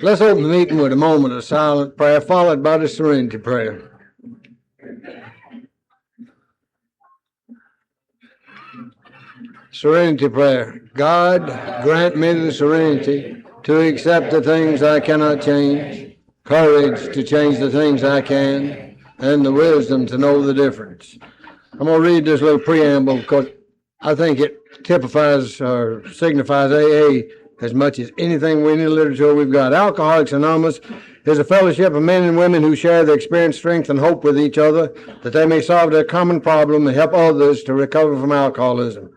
Let's open the meeting with a moment of silent prayer, followed by the serenity prayer. Serenity prayer. God, grant me the serenity to accept the things I cannot change, courage to change the things I can, and the wisdom to know the difference. I'm going to read this little preamble because I think it typifies or signifies AA as much as anything in the literature we've got. Alcoholics Anonymous is a fellowship of men and women who share their experience, strength, and hope with each other that they may solve their common problem and help others to recover from alcoholism.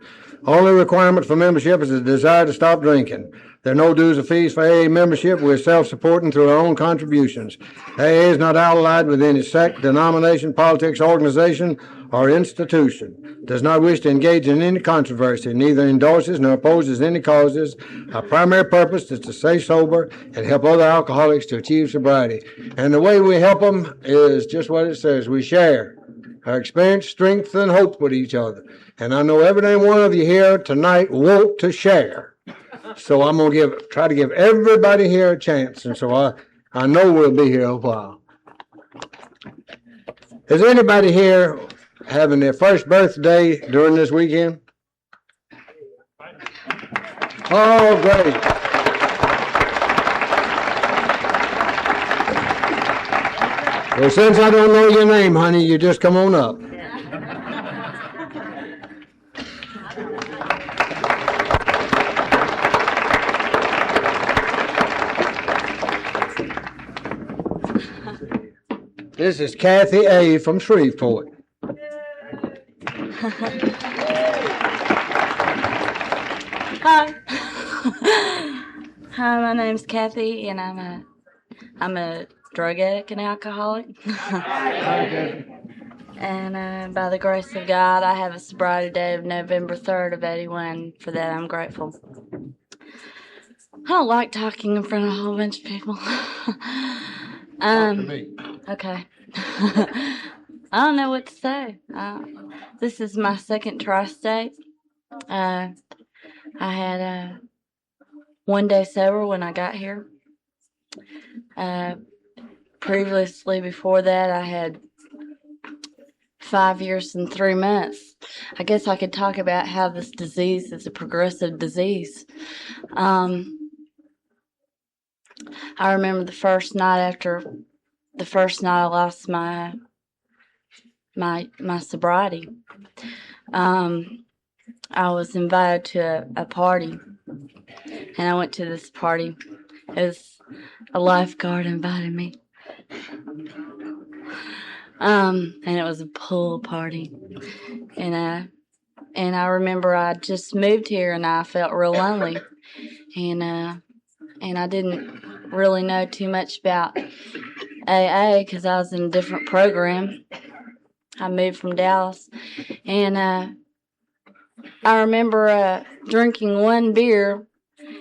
Only requirement for membership is a desire to stop drinking. There are no dues or fees for AA membership. We're self-supporting through our own contributions. AA is not allied with any sect, denomination, politics, organization, or institution. Does not wish to engage in any controversy, neither endorses nor opposes any causes. Our primary purpose is to stay sober and help other alcoholics to achieve sobriety. And the way we help them is just what it says. We share our experience, strength, and hope with each other. And I know every one of you here tonight want to share. So I'm going to try to give everybody here a chance. And so I know we'll be here a while. Is anybody here having their first birthday during this weekend? Oh, great. Well, since I don't know your name, honey, you just come on up. This is Kathy A. from Shreveport. Hi. Hi, my name's Kathy, and I'm a drug addict and alcoholic. And by the grace of God, I have a sobriety date of November 3rd of 81. For that, I'm grateful. I don't like talking in front of a whole bunch of people. Okay. I don't know what to say. This is my second tri-state. I had 1 day sober when I got here. Previously, before that, I had 5 years and 3 months. I guess I could talk about how this disease is a progressive disease. I remember the first night I lost my sobriety. I was invited to a party, and I went to this party. It was a lifeguard invited me. And it was a pool party. And I remember I just moved here and I felt real lonely. And I didn't really know too much about AA because I was in a different program. I moved from Dallas. And I remember drinking one beer,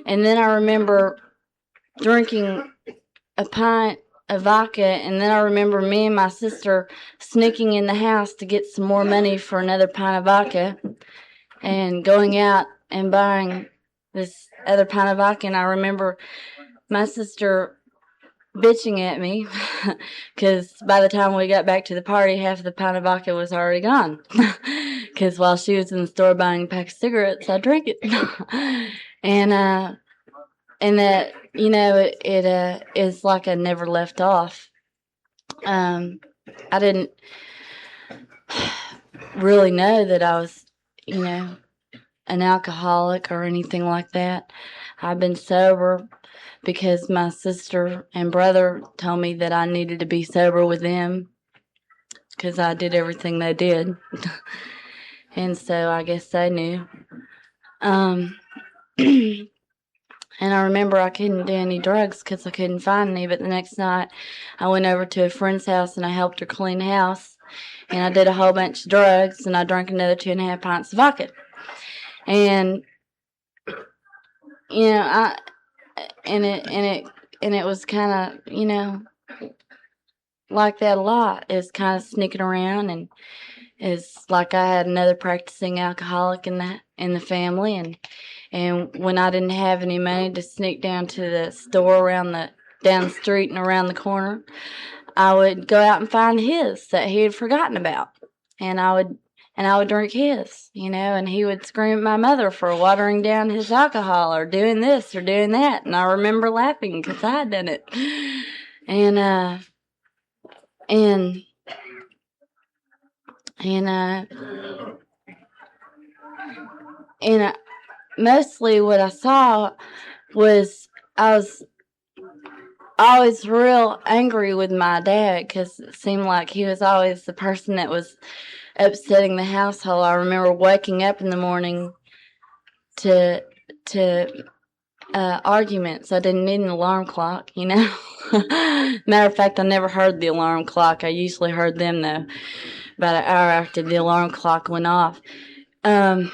and then I remember drinking a pint of vodka, and then I remember me and my sister sneaking in the house to get some more money for another pint of vodka and going out and buying this other pint of vodka. And I remember my sister bitching at me because by the time we got back to the party, half of the pint of vodka was already gone. Because while she was in the store buying a pack of cigarettes, I drank it. And that, you know, it is like I never left off. I didn't really know that I was, you know, an alcoholic or anything like that. I've been sober because my sister and brother told me that I needed to be sober with them because I did everything they did. And so I guess they knew. And I remember I couldn't do any drugs because I couldn't find any. But the next night, I went over to a friend's house and I helped her clean the house. And I did a whole bunch of drugs and I drank another 2.5 pints of vodka. And you know, it was kind of, you know, like that a lot. It was kind of sneaking around, and it's like I had another practicing alcoholic in the family, and when I didn't have any money to sneak down to the store around down the street and around the corner, I would go out and find his that he had forgotten about, and I would drink his, and he would scream at my mother for watering down his alcohol or doing this or doing that, and I remember laughing because I had done it, and mostly what I saw was I was always real angry with my dad because it seemed like he was always the person that was upsetting the household. I remember waking up in the morning to arguments. I didn't need an alarm clock, Matter of fact, I never heard the alarm clock. I usually heard them, though, about an hour after the alarm clock went off. And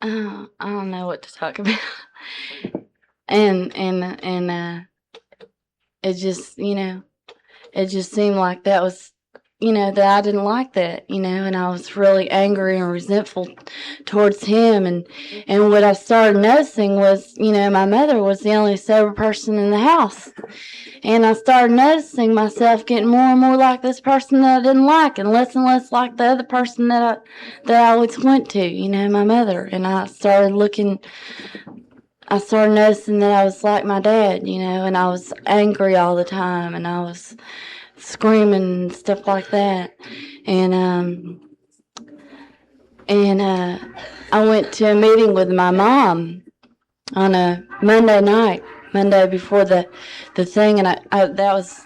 I don't know what to talk about. And it just, it just seemed like that was, that I didn't like that, and I was really angry and resentful towards him. And what I started noticing was, my mother was the only sober person in the house. And I started noticing myself getting more and more like this person that I didn't like, and less like the other person that I always went to, my mother. And I started noticing that I was like my dad, and I was angry all the time, and I was screaming and stuff like that. And I went to a meeting with my mom on a Monday before the thing, and I that was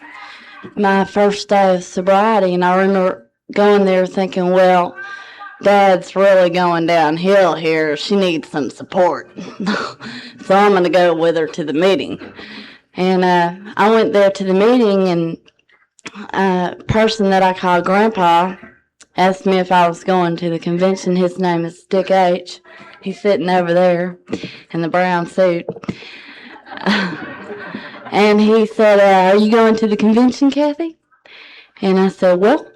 my first day of sobriety, and I remember going there thinking, well, Dad's really going downhill here. She needs some support. So I'm going to go with her to the meeting. And I went there to the meeting, and a person that I call Grandpa asked me if I was going to the convention. His name is Dick H. He's sitting over there in the brown suit. And he said, are you going to the convention, Kathy? And I said, well.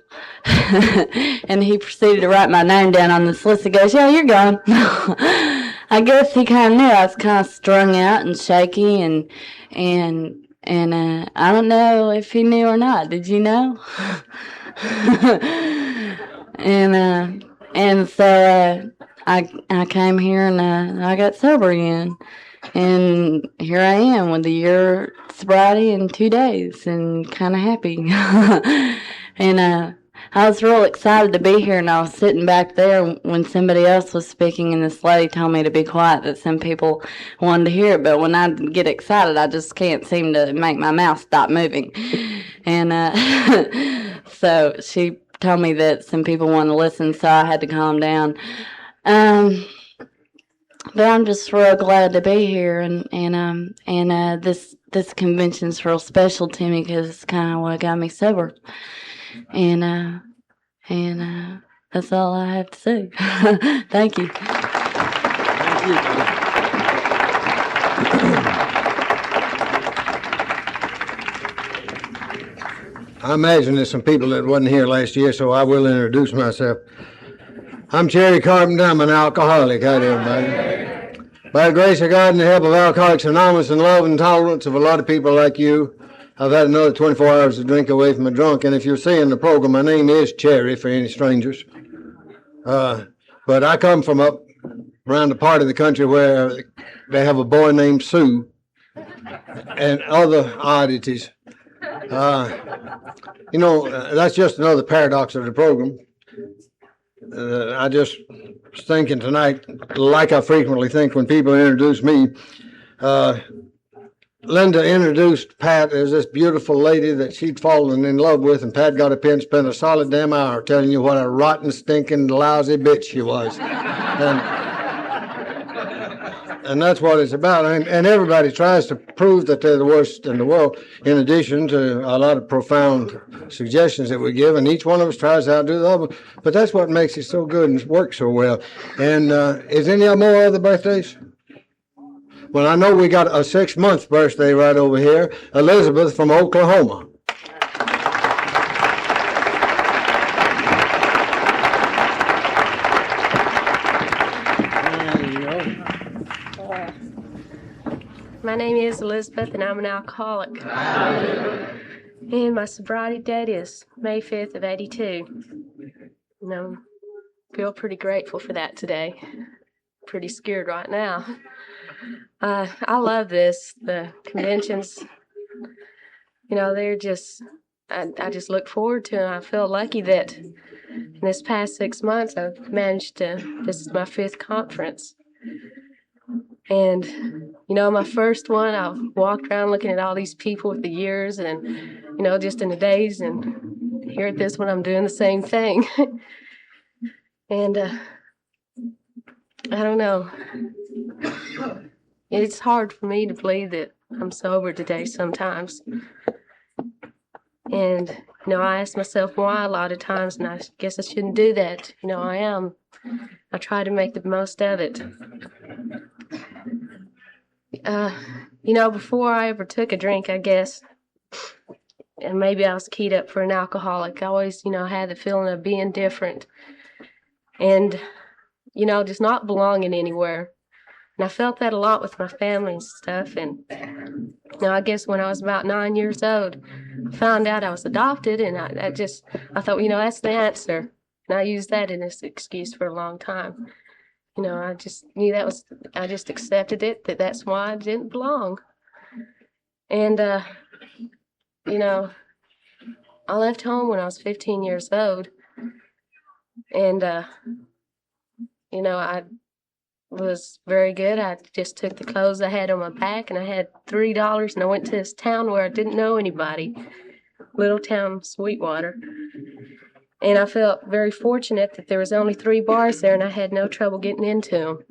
And he proceeded to write my name down on this list. He goes, yeah, you're going. I guess he kind of knew I was kind of strung out and shaky, and I don't know if he knew or not. Did you know? And so I came here and I got sober again, and here I am with a year sobriety in 2 days, and kind of happy. And I was real excited to be here, and I was sitting back there when somebody else was speaking, and this lady told me to be quiet, that some people wanted to hear it, but when I get excited, I just can't seem to make my mouth stop moving. And so she told me that some people wanted to listen, so I had to calm down. But I'm just real glad to be here, and this convention's real special to me because it's kind of what got me sober. And that's all I have to say. Thank you. I imagine there's some people that wasn't here last year, so I will introduce myself. I'm Cherry Carpenter. I'm an alcoholic. Hi, everybody. By the grace of God and the help of Alcoholics Anonymous and love and tolerance of a lot of people like you, I've had another 24 hours to drink away from a drunk, and if you're seeing the program, my name is Cherry for any strangers. But I come from up around the part of the country where they have a boy named Sue and other oddities. That's just another paradox of the program. I just was thinking tonight, like I frequently think when people introduce me, Linda introduced Pat as this beautiful lady that she'd fallen in love with, and Pat got up here and spent a solid damn hour telling you what a rotten, stinking, lousy bitch she was. And that's what it's about. And everybody tries to prove that they're the worst in the world, in addition to a lot of profound suggestions that we give, and each one of us tries to outdo the other. But that's what makes it so good and works so well. And is any more other birthdays? Well, I know we got a 6-month birthday right over here, Elizabeth from Oklahoma. My name is Elizabeth, and I'm an alcoholic. And my sobriety date is May 5th of 82. And I feel pretty grateful for that today. Pretty scared right now. I love this. The conventions, they're just, I just look forward to them. I feel lucky that in this past 6 months I've managed to, this is my 5th conference. And, my first one, I walked around looking at all these people with the years and, just in the days, and here at this one, I'm doing the same thing. And I don't know. It's hard for me to believe that I'm sober today sometimes. And, I ask myself why a lot of times, and I guess I shouldn't do that. I am. I try to make the most of it. Before I ever took a drink, I guess, and maybe I was keyed up for an alcoholic, I always, had the feeling of being different and, just not belonging anywhere. And I felt that a lot with my family and stuff. And, I guess when I was about 9 years old, I found out I was adopted, and I thought, that's the answer. And I used that as an excuse for a long time. I just knew I just accepted it, that's why I didn't belong. And, I left home when I was 15 years old. And, I was very good. I just took the clothes I had on my back, and I had $3, and I went to this town where I didn't know anybody, little town Sweetwater. And I felt very fortunate that there was only 3 bars there, and I had no trouble getting into them.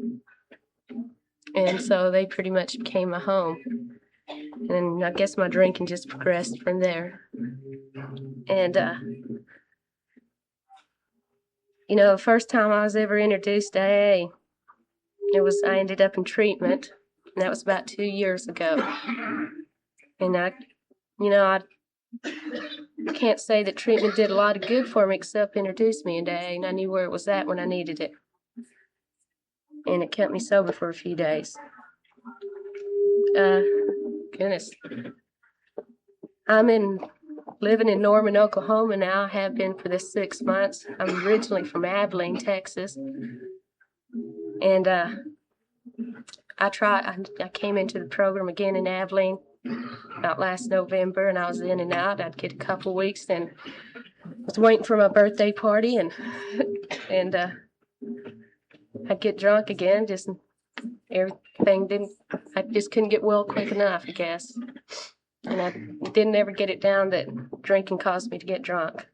And so they pretty much became my home. And I guess my drinking just progressed from there. And, the first time I was ever introduced to AA, I ended up in treatment, and that was about 2 years ago. And I can't say that treatment did a lot of good for me except introduce me into AA, and I knew where it was at when I needed it. And it kept me sober for a few days. Goodness. I'm living in Norman, Oklahoma now. I have been for this 6 months. I'm originally from Abilene, Texas. And I came into the program again in Abilene about last November, and I was in and out. I'd get a couple weeks, and was waiting for my birthday party, and I'd get drunk again. Just everything I just couldn't get well quick enough, I guess. And I didn't ever get it down that drinking caused me to get drunk.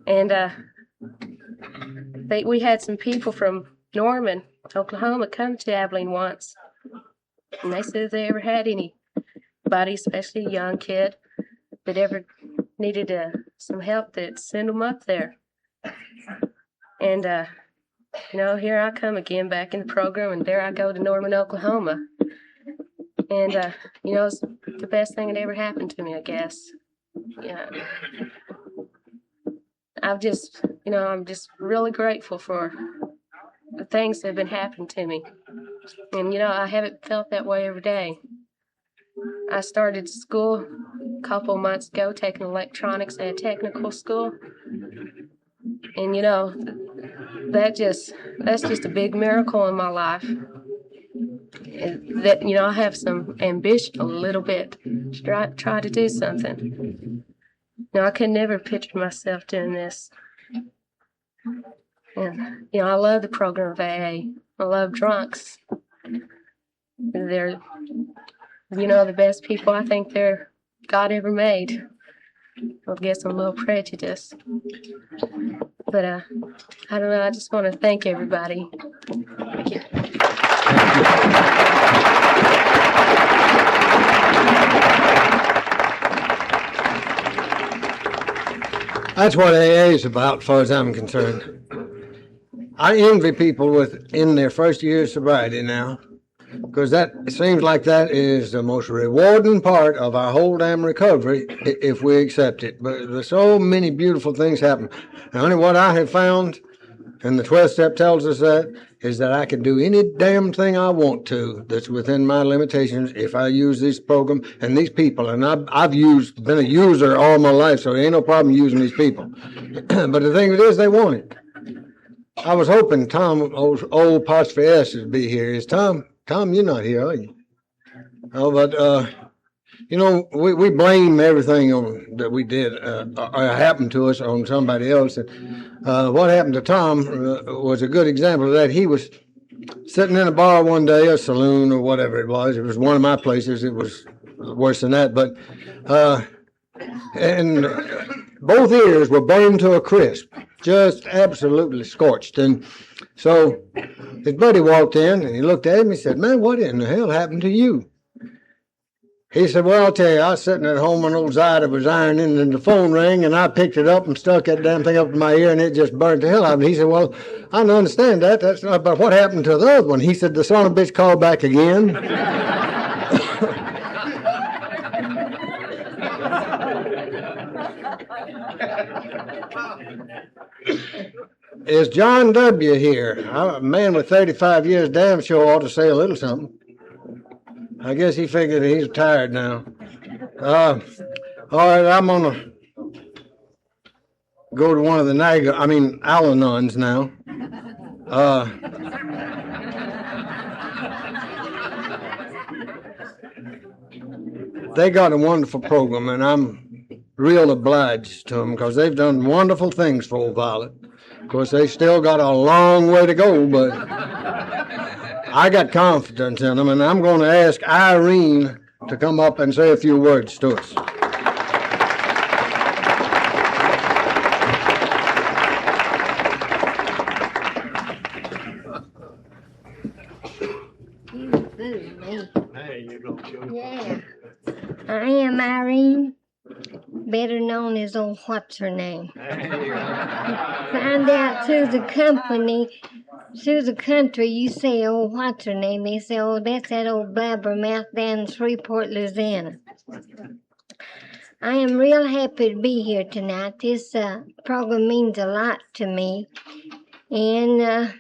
And we had some people from Norman, Oklahoma, come to Abilene once. And they said if they ever had anybody, especially a young kid, that ever needed some help, they'd send them up there. And, here I come again back in the program, and there I go to Norman, Oklahoma. And, it's the best thing that ever happened to me, I guess. Yeah. I'm just really grateful for the things that have been happening to me. And, I haven't felt that way every day. I started school a couple months ago, taking electronics at a technical school. And, that's just a big miracle in my life. That, I have some ambition a little bit to try to do something. I could never picture myself doing this. And, I love the program of AA. I love drunks. They're, the best people I think God ever made. I guess I'm a little prejudiced. But, I don't know, I just want to thank everybody. Thank you. That's what AA is about, as far as I'm concerned. I envy people in their first year of sobriety now, because that seems like that is the most rewarding part of our whole damn recovery if we accept it. But there's so many beautiful things happen. And only what I have found and the 12th step tells us that, is that I can do any damn thing I want to that's within my limitations if I use this program and these people. And I've been a user all my life, so there ain't no problem using these people. But the thing is, they want it. I was hoping Tom, old apostrophe S, would be here. Is Tom, you're not here, are you? Oh, but, you know, we blame everything that we did or happened to us on somebody else. And what happened to Tom was a good example of that. He was sitting in a bar one day, a saloon or whatever it was. It was one of my places. It was worse than that. But and both ears were burned to a crisp, just absolutely scorched. And so his buddy walked in and he looked at him. He said, "Man, what in the hell happened to you?" He said, "Well, I'll tell you, I was sitting at home when old Zida was ironing and the phone rang and I picked it up and stuck that damn thing up in my ear and it just burned the hell out of me." He said, "Well, I don't understand that. That's not, but what happened to the other one?" He said, "The son of a bitch called back again." Is John W. here? A man with 35 years damn sure ought to say a little something. I guess he figured he's tired now. All right, I'm gonna go to one of the Al-Anons now. They got a wonderful program, and I'm real obliged to them because they've done wonderful things for Old Violet. Of course, they still got a long way to go, but I got confidence in them, and I'm going to ask Irene to come up and say a few words to us. Yeah. I am Irene, better known as old what's her name. Find out through the country, you say, "Oh, what's her name?" They say, "Oh, that's that old blabbermouth down in Shreveport, Louisiana." I am real happy to be here tonight. This program means a lot to me, and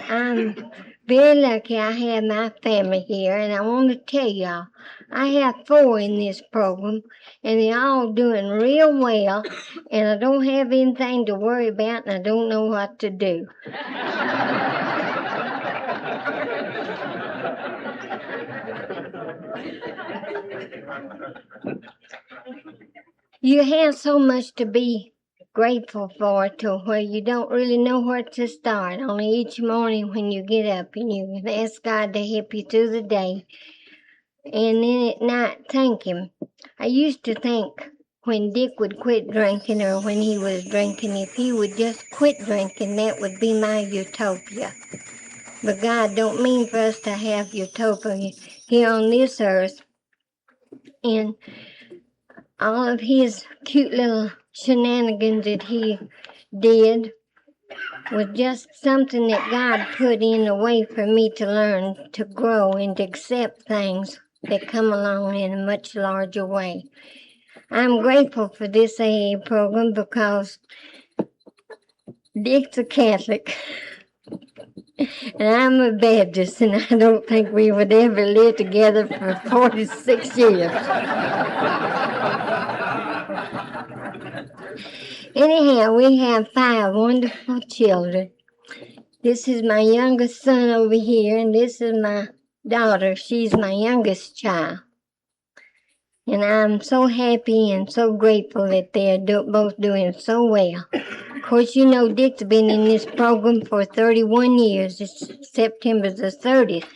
I'm very lucky I have my family here, and I want to tell y'all, I have 4 in this program, and they're all doing real well, and I don't have anything to worry about, and I don't know what to do. You have so much to be grateful for to where you don't really know where to start. Only each morning when you get up and you can ask God to help you through the day. And then at night, thank Him. I used to think when Dick would quit drinking or when he was drinking, if he would just quit drinking, that would be my utopia. But God don't mean for us to have utopia here on this earth. And all of his cute little shenanigans that he did was just something that God put in a way for me to learn to grow and to accept things that come along in a much larger way. I'm grateful for this AA program because Dick's a Catholic and I'm a Baptist, and I don't think we would ever live together for 46 years. Anyhow, we have 5 wonderful children. This is my youngest son over here, and this is my daughter. She's my youngest child. And I'm so happy and so grateful that they're both doing so well. Of course, you know Dick's been in this program for 31 years. It's September the 30th.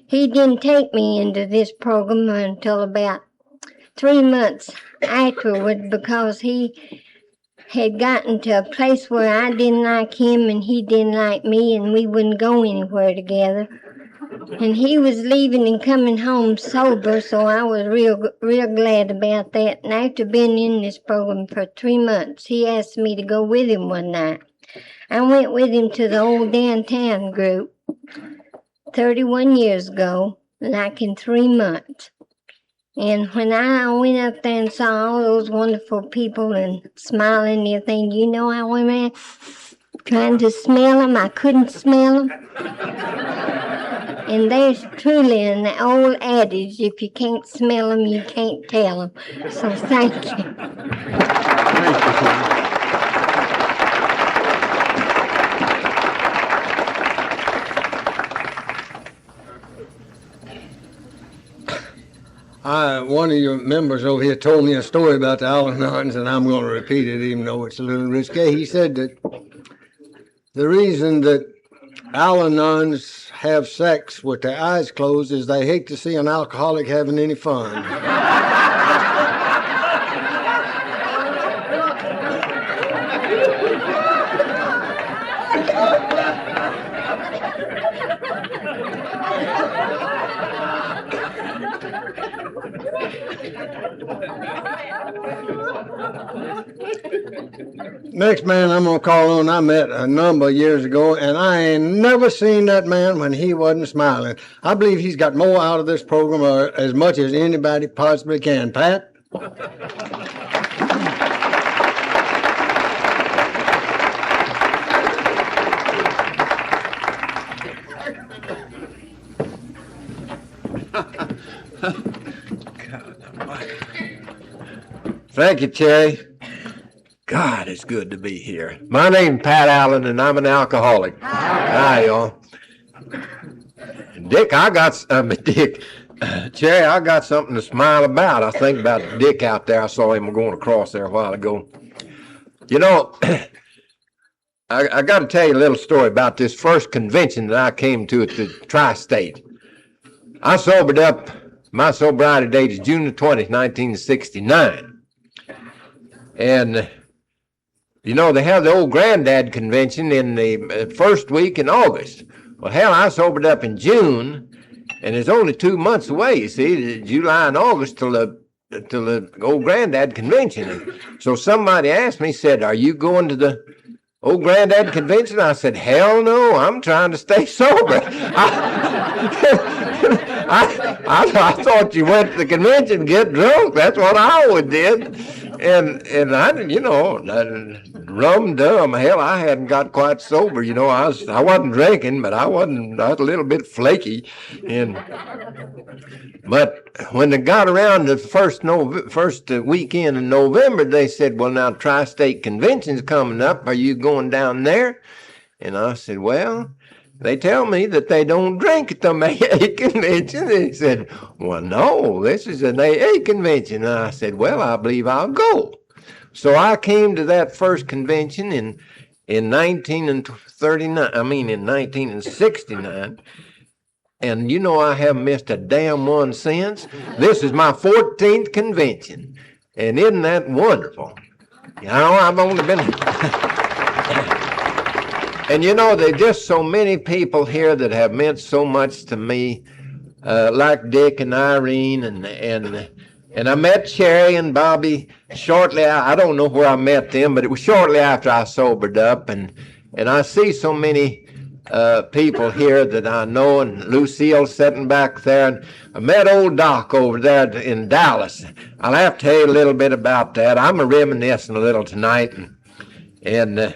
He didn't take me into this program until about 3 months afterward because he had gotten to a place where I didn't like him and he didn't like me, and we wouldn't go anywhere together. And he was leaving and coming home sober, so I was real glad about that. And after being in this program for 3 months, he asked me to go with him one night. I went with him to the old downtown group 31 years ago, like in 3 months. And when I went up there and saw all those wonderful people and smiling and everything, you know, I went, man, trying to smell them. I couldn't smell them. And there's truly an old adage, if you can't smell them, you can't tell them. So thank you. One of your members over here told me a story about the Al-Anons, and I'm going to repeat it even though it's a little risque. He said that the reason that Al-Anons have sex with their eyes closed is they hate to see an alcoholic having any fun. Next man I'm gonna call on, I met a number of years ago, and I ain't never seen that man when he wasn't smiling. I believe he's got more out of this program, as much as anybody possibly can. Pat? Thank you, Cherry. God, it's good to be here. My name's Pat Allen, and I'm an alcoholic. Hi, y'all. Dick, Cherry, I got something to smile about. I think about Dick out there. I saw him going across there a while ago. You know, I got to tell you a little story about this first convention that I came to at the Tri-State. I sobered up. My sobriety date is June the 20th, 1969. And, you know, they have the old granddad convention in the first week in August. Well, hell, I sobered up in June, and it's only 2 months away, you see, July and August till the old granddad convention. And so somebody asked me, said, "Are you going to the old granddad convention?" I said, "Hell no, I'm trying to stay sober." I thought you went to the convention to get drunk. That's what I always did. And I, you know, rum dum. Hell, I hadn't got quite sober. You know, I wasn't drinking, but I was a little bit flaky. But when they got around the first weekend in November, they said, "Well, now Tri-State Convention's coming up. Are you going down there?" And I said, "Well, they tell me that they don't drink at the AA convention." They said, "Well, no, this is an AA convention." And I said, "Well, I believe I'll go." So I came to that first convention in 1969. And you know, I haven't missed a damn one since. This is my 14th convention. And isn't that wonderful? You know, I've only been... And you know, there's just so many people here that have meant so much to me, like Dick and Irene, and I met Cherry and Bobby shortly. I don't know where I met them, but it was shortly after I sobered up, and I see so many people here that I know, and Lucille sitting back there, and I met old Doc over there in Dallas. I'll have to tell you a little bit about that. I'm reminiscing a little tonight, and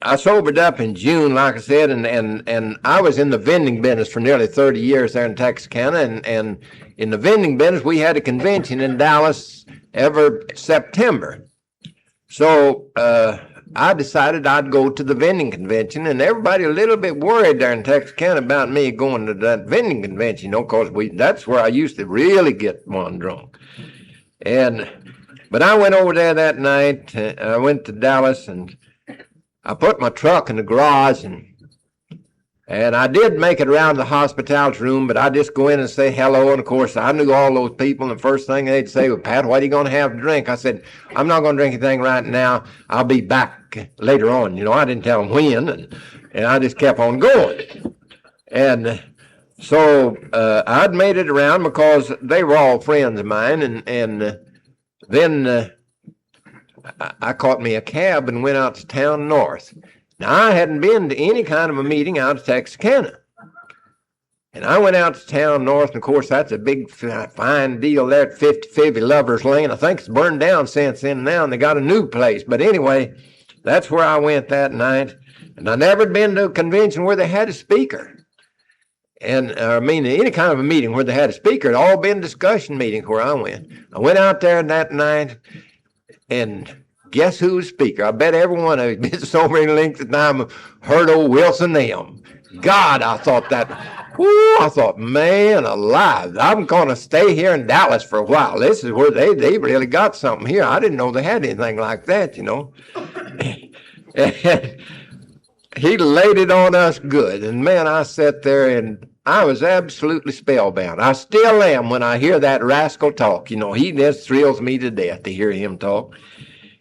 I sobered up in June, like I said, and I was in the vending business for nearly 30 years there in Texarkana, and in the vending business, we had a convention in Dallas every September. So I decided I'd go to the vending convention, and everybody a little bit worried there in Texarkana about me going to that vending convention, you know, because that's where I used to really get one drunk. But I went over there that night. I went to Dallas, and I put my truck in the garage, and I did make it around the hospitality room, but I just go in and say hello, and of course I knew all those people, and the first thing they'd say was, "Pat, what are you going to have to drink?" I said, "I'm not going to drink anything right now. I'll be back later on." You know, I didn't tell them when, and I just kept on going. And so I'd made it around because they were all friends of mine, and then I caught me a cab and went out to Town North. Now, I hadn't been to any kind of a meeting out of Texarkana. And I went out to Town North, and of course, that's a big, fine deal there at 5050 Lover's Lane. I think it's burned down since then now, and they got a new place. But anyway, that's where I went that night. And I never been to a convention where they had a speaker. And any kind of a meeting where they had a speaker. It all been discussion meetings where I went. I went out there that night, and guess who was speaker? I bet everyone has been so many lengths of time heard old Wilson M. God, I thought, man alive, I'm going to stay here in Dallas for a while. This is where they really got something here. I didn't know they had anything like that, you know. And he laid it on us good. And man, I sat there and I was absolutely spellbound. I still am when I hear that rascal talk. You know, he just thrills me to death to hear him talk.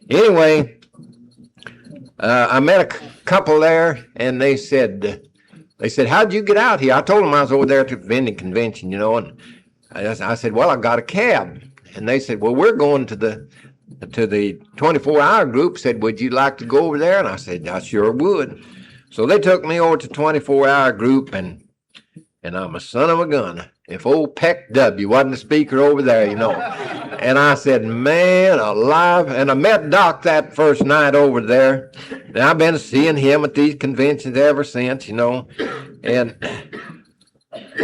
Anyway, I met a couple there, and they said, how'd you get out here? I told them I was over there at the vending convention, you know, and I said, well, I got a cab. And they said, well, we're going to the 24-hour group. Said, would you like to go over there? And I said, I sure would. So they took me over to 24-hour group, and I'm a son of a gun. If old Peck W. wasn't the speaker over there, you know. And I said, man alive. And I met Doc that first night over there. And I've been seeing him at these conventions ever since, you know. And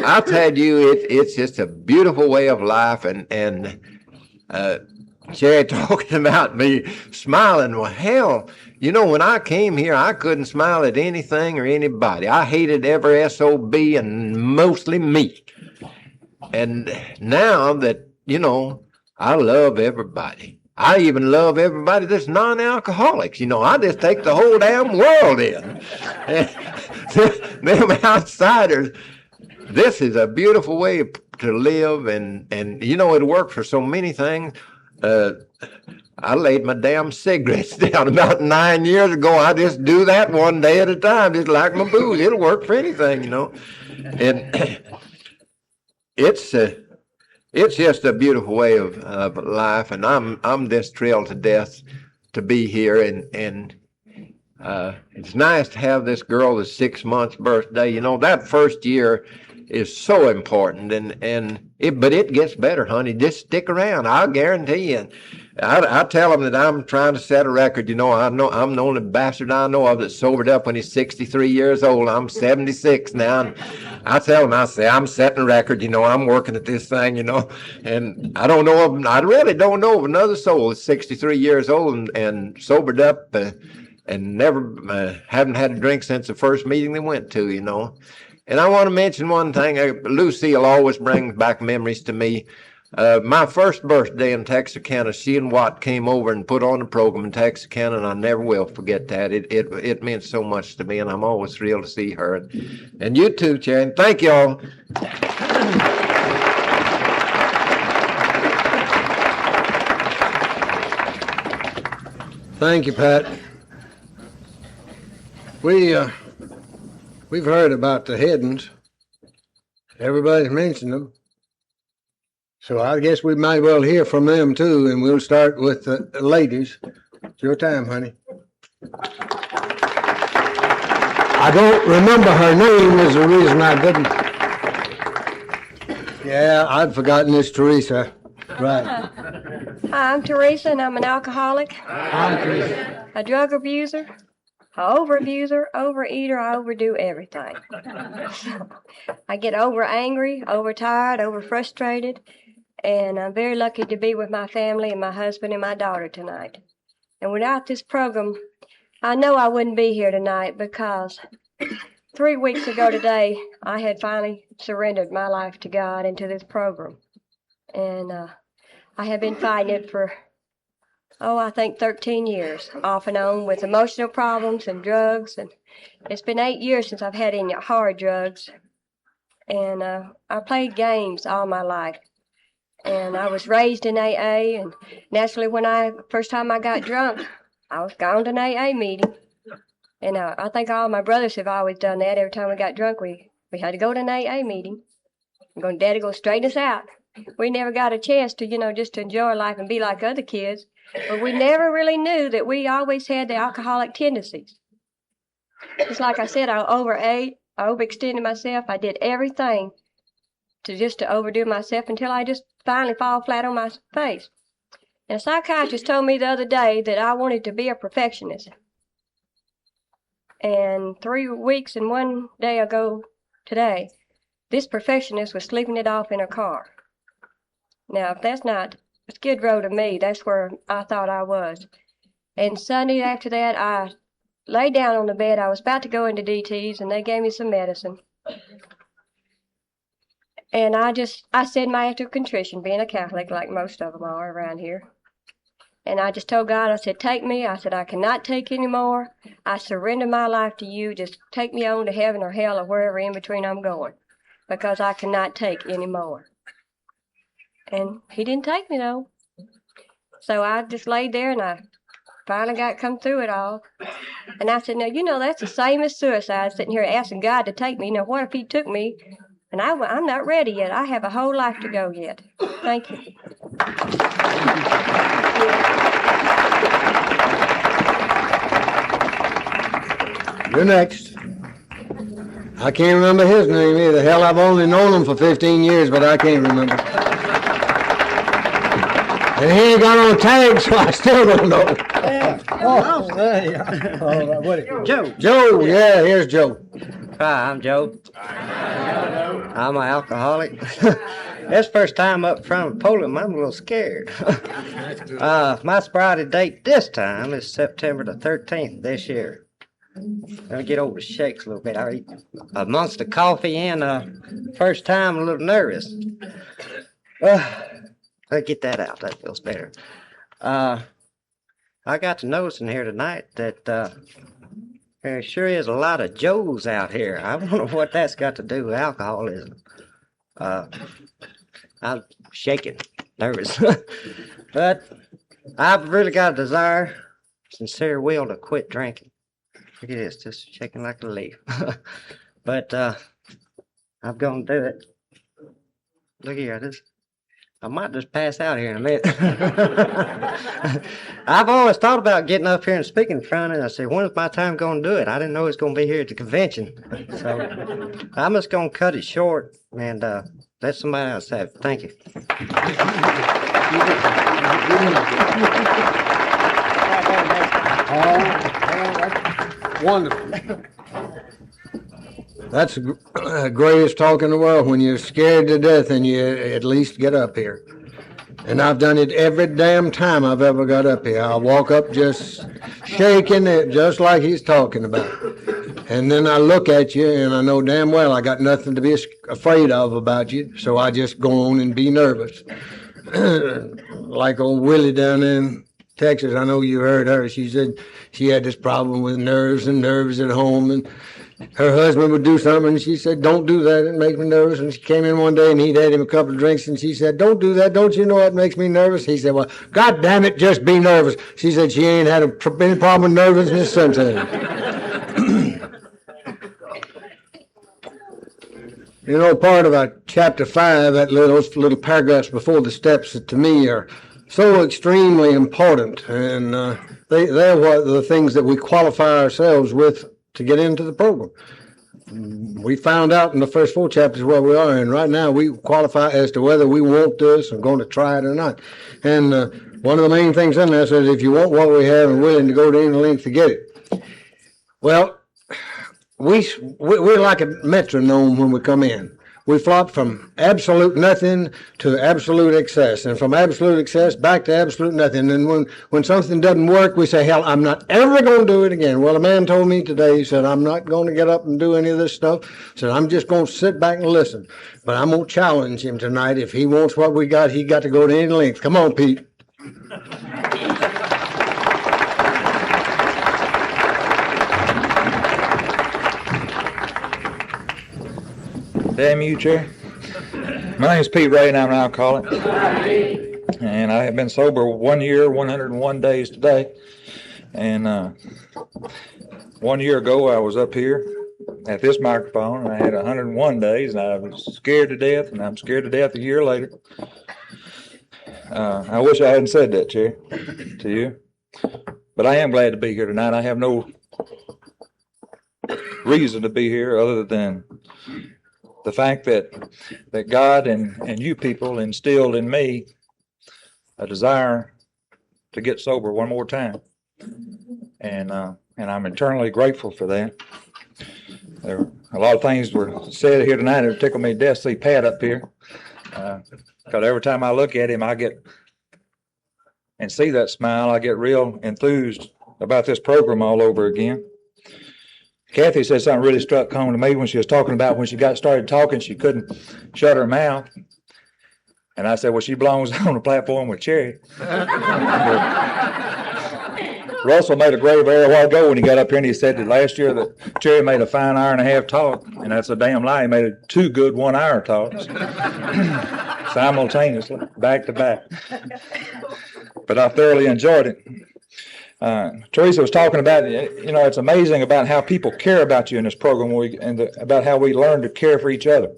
I'll tell you, it's just a beautiful way of life. And Jerry talking about me smiling. Well, hell, you know, when I came here, I couldn't smile at anything or anybody. I hated every SOB and mostly me. And now that, you know, I love everybody. I even love everybody that's non-alcoholics. You know, I just take the whole damn world in. Them outsiders, this is a beautiful way to live. And you know, it worked for so many things. I laid my damn cigarettes down about 9 years ago. I just do that one day at a time, just like my booze. It'll work for anything, you know. And it's just a beautiful way of life, and I'm just thrilled to death to be here. And it's nice to have this girl's 6 months birthday. You know, that first year is so important, but it gets better, honey. Just stick around. I'll guarantee you. I tell them that I'm trying to set a record. You know, I'm the only bastard I know of that sobered up when he's 63 years old. I'm 76 now. And I tell them, I say, I'm setting a record. You know, I'm working at this thing, you know. And I really don't know of another soul that's 63 years old and sobered up and never haven't had a drink since the first meeting they went to, you know. And I want to mention one thing. Lucille always brings back memories to me. My first birthday in Texarkana, she and Watt came over and put on a program in Texarkana, and I never will forget that. It meant so much to me, and I'm always thrilled to see her. And you too, Sharon. Thank you all. Thank you, Pat. We've heard about the Heddens. Everybody's mentioned them. So I guess we might well hear from them too, and we'll start with the ladies. It's your time, honey. I don't remember her name is the reason I didn't. Yeah, I'd forgotten this Teresa. Right. Hi, I'm Teresa, and I'm an alcoholic, Hi, Teresa. a drug abuser, a overabuser, overeater. I overdo everything. I get over angry, overtired, over frustrated, and I'm very lucky to be with my family and my husband and my daughter tonight. And without this program, I know I wouldn't be here tonight, because 3 weeks ago today, I had finally surrendered my life to God and to this program. And I have been fighting it for, I think 13 years, off and on, with emotional problems and drugs. And it's been 8 years since I've had any hard drugs. And I played games all my life. And I was raised in AA, and naturally first time I got drunk, I was gone to an AA meeting. And I think all my brothers have always done that. Every time we got drunk, we had to go to an AA meeting. Daddy go straighten us out. We never got a chance to, just to enjoy life and be like other kids. But we never really knew that we always had the alcoholic tendencies. Just like I said, I overate, I overextended myself. I did everything to overdo myself until I just finally fall flat on my face. And a psychiatrist told me the other day that I wanted to be a perfectionist. And 3 weeks and 1 day ago today, this perfectionist was sleeping it off in her car. Now, if that's not Skid Row to me, that's where I thought I was. And Sunday after that, I lay down on the bed. I was about to go into DT's, and they gave me some medicine. And I said my act of contrition, being a Catholic like most of them are around here. And I just told God, I said, take me. I said, I cannot take any more. I surrender my life to you. Just take me on to heaven or hell or wherever in between I'm going, because I cannot take any more. And he didn't take me, though. So I just laid there, and I finally come through it all. And I said, now, that's the same as suicide, sitting here asking God to take me. Now, what if he took me? And I'm not ready yet. I have a whole life to go yet. Thank you. You're next. I can't remember his name either. Hell, I've only known him for 15 years, but I can't remember. And he ain't got no tag, so I still don't know. Joe. Joe, yeah, here's Joe. Hi, I'm Joe. I'm an alcoholic. That's the first time up front of the podium. I'm a little scared. My sobriety date this time is September the 13th this year. Let me get over the shakes a little bit. I eat a monster coffee and first time a little nervous. Let's get that out. That feels better. I got to noticing here tonight that there sure is a lot of Joes out here. I wonder what that's got to do with alcoholism. I'm shaking, nervous. But I've really got a desire, sincere will to quit drinking. Look at this, just shaking like a leaf. But I'm going to do it. Look here, I might just pass out here in a minute. I've always thought about getting up here and speaking in front, and I said, when is my time going to do it? I didn't know it was going to be here at the convention. So I'm just going to cut it short and let somebody else have it. Thank you. Wonderful. That's the greatest talk in the world, when you're scared to death and you at least get up here. And I've done it every damn time I've ever got up here. I'll walk up just shaking it, just like he's talking about. And then I look at you and I know damn well I got nothing to be afraid of about you. So I just go on and be nervous. Like old Willie down in Texas, I know you heard her. She said she had this problem with nerves at home, and her husband would do something, and she said, don't do that, it makes me nervous. And she came in one day, and he'd had him a couple of drinks, and she said, don't do that, don't you know it makes me nervous? He said, well, God damn it, just be nervous. She said she ain't had any problem with nervousness since then. You know, part of chapter 5, those little paragraphs before the steps, that to me are so extremely important, and they're what the things that we qualify ourselves with to get into the program. We found out in the first 4 chapters where we are, and right now we qualify as to whether we want this and going to try it or not. And one of the main things in there says, if you want what we have and willing to go to any length to get it. Well, we're like a metronome when we come in. We flop from absolute nothing to absolute excess, and from absolute excess back to absolute nothing. And when something doesn't work, we say, hell, I'm not ever going to do it again. Well, a man told me today, he said, I'm not going to get up and do any of this stuff. He said, I'm just going to sit back and listen. But I'm going to challenge him tonight. If he wants what we got, he got to go to any length. Come on, Pete. Damn you, Chair. My name is Pete Ray, and I'm an alcoholic. And I have been sober 1 year, 101 days today. And 1 year ago, I was up here at this microphone, and I had 101 days, and I was scared to death, and I'm scared to death a year later. I wish I hadn't said that, Chair, to you. But I am glad to be here tonight. I have no reason to be here other than the fact that God and you people instilled in me a desire to get sober one more time. And and I'm eternally grateful for that. A lot of things were said here tonight that tickled me to death. See Pat up here, because every time I look at him, I get and see that smile, I get real enthused about this program all over again. Kathy said something really struck home to me when she was talking about when she got started talking, she couldn't shut her mouth. And I said, well, she belongs on the platform with Cherry. Russell made a grave error a while ago when he got up here and he said that last year that Cherry made a fine hour and a half talk, and that's a damn lie. He made 2 good 1 hour talks simultaneously, back to back. But I thoroughly enjoyed it. Teresa was talking about, it's amazing about how people care about you in this program about how we learn to care for each other.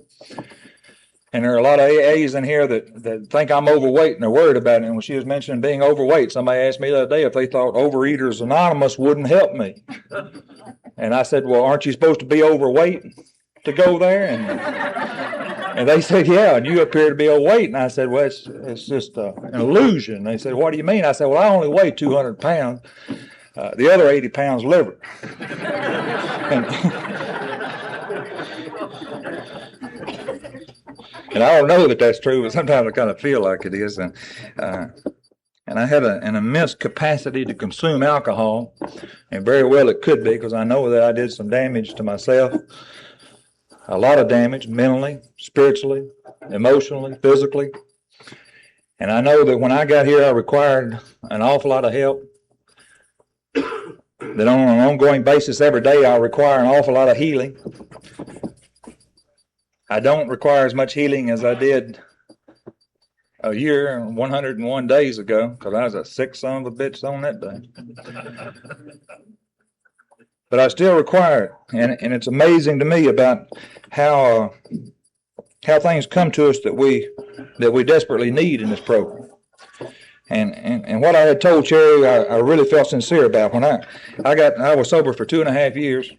And there are a lot of AAs in here that think I'm overweight and they're worried about it. And when she was mentioning being overweight, somebody asked me the other day if they thought Overeaters Anonymous wouldn't help me. And I said, well, aren't you supposed to be overweight to go there? And they said, yeah, and you appear to be overweight. And I said, well, it's just an illusion. They said, what do you mean? I said, well, I only weigh 200 pounds. The other 80 pounds liver. And I don't know that that's true, but sometimes I kind of feel like it is. And I had an immense capacity to consume alcohol, and very well it could be, because I know that I did some damage to myself. A lot of damage, mentally, spiritually, emotionally, physically. And I know that when I got here, I required an awful lot of help. That on an ongoing basis every day, I require an awful lot of healing. I don't require as much healing as I did a year and 101 days ago, because I was a sick son of a bitch on that day. But I still require it, and it's amazing to me about how things come to us that we desperately need in this program. And what I had told Cherry, I really felt sincere about. When I was sober for 2.5 years,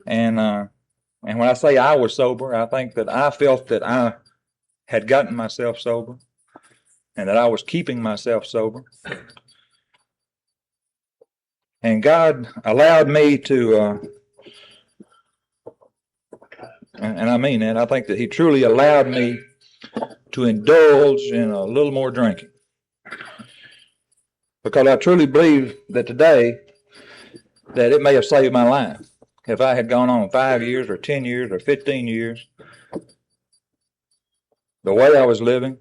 and when I say I was sober, I think that I felt that I had gotten myself sober, and that I was keeping myself sober. And God allowed me to, and I mean that, I think that He truly allowed me to indulge in a little more drinking. Because I truly believe that today, that it may have saved my life. If I had gone on 5 years or 10 years or 15 years, the way I was living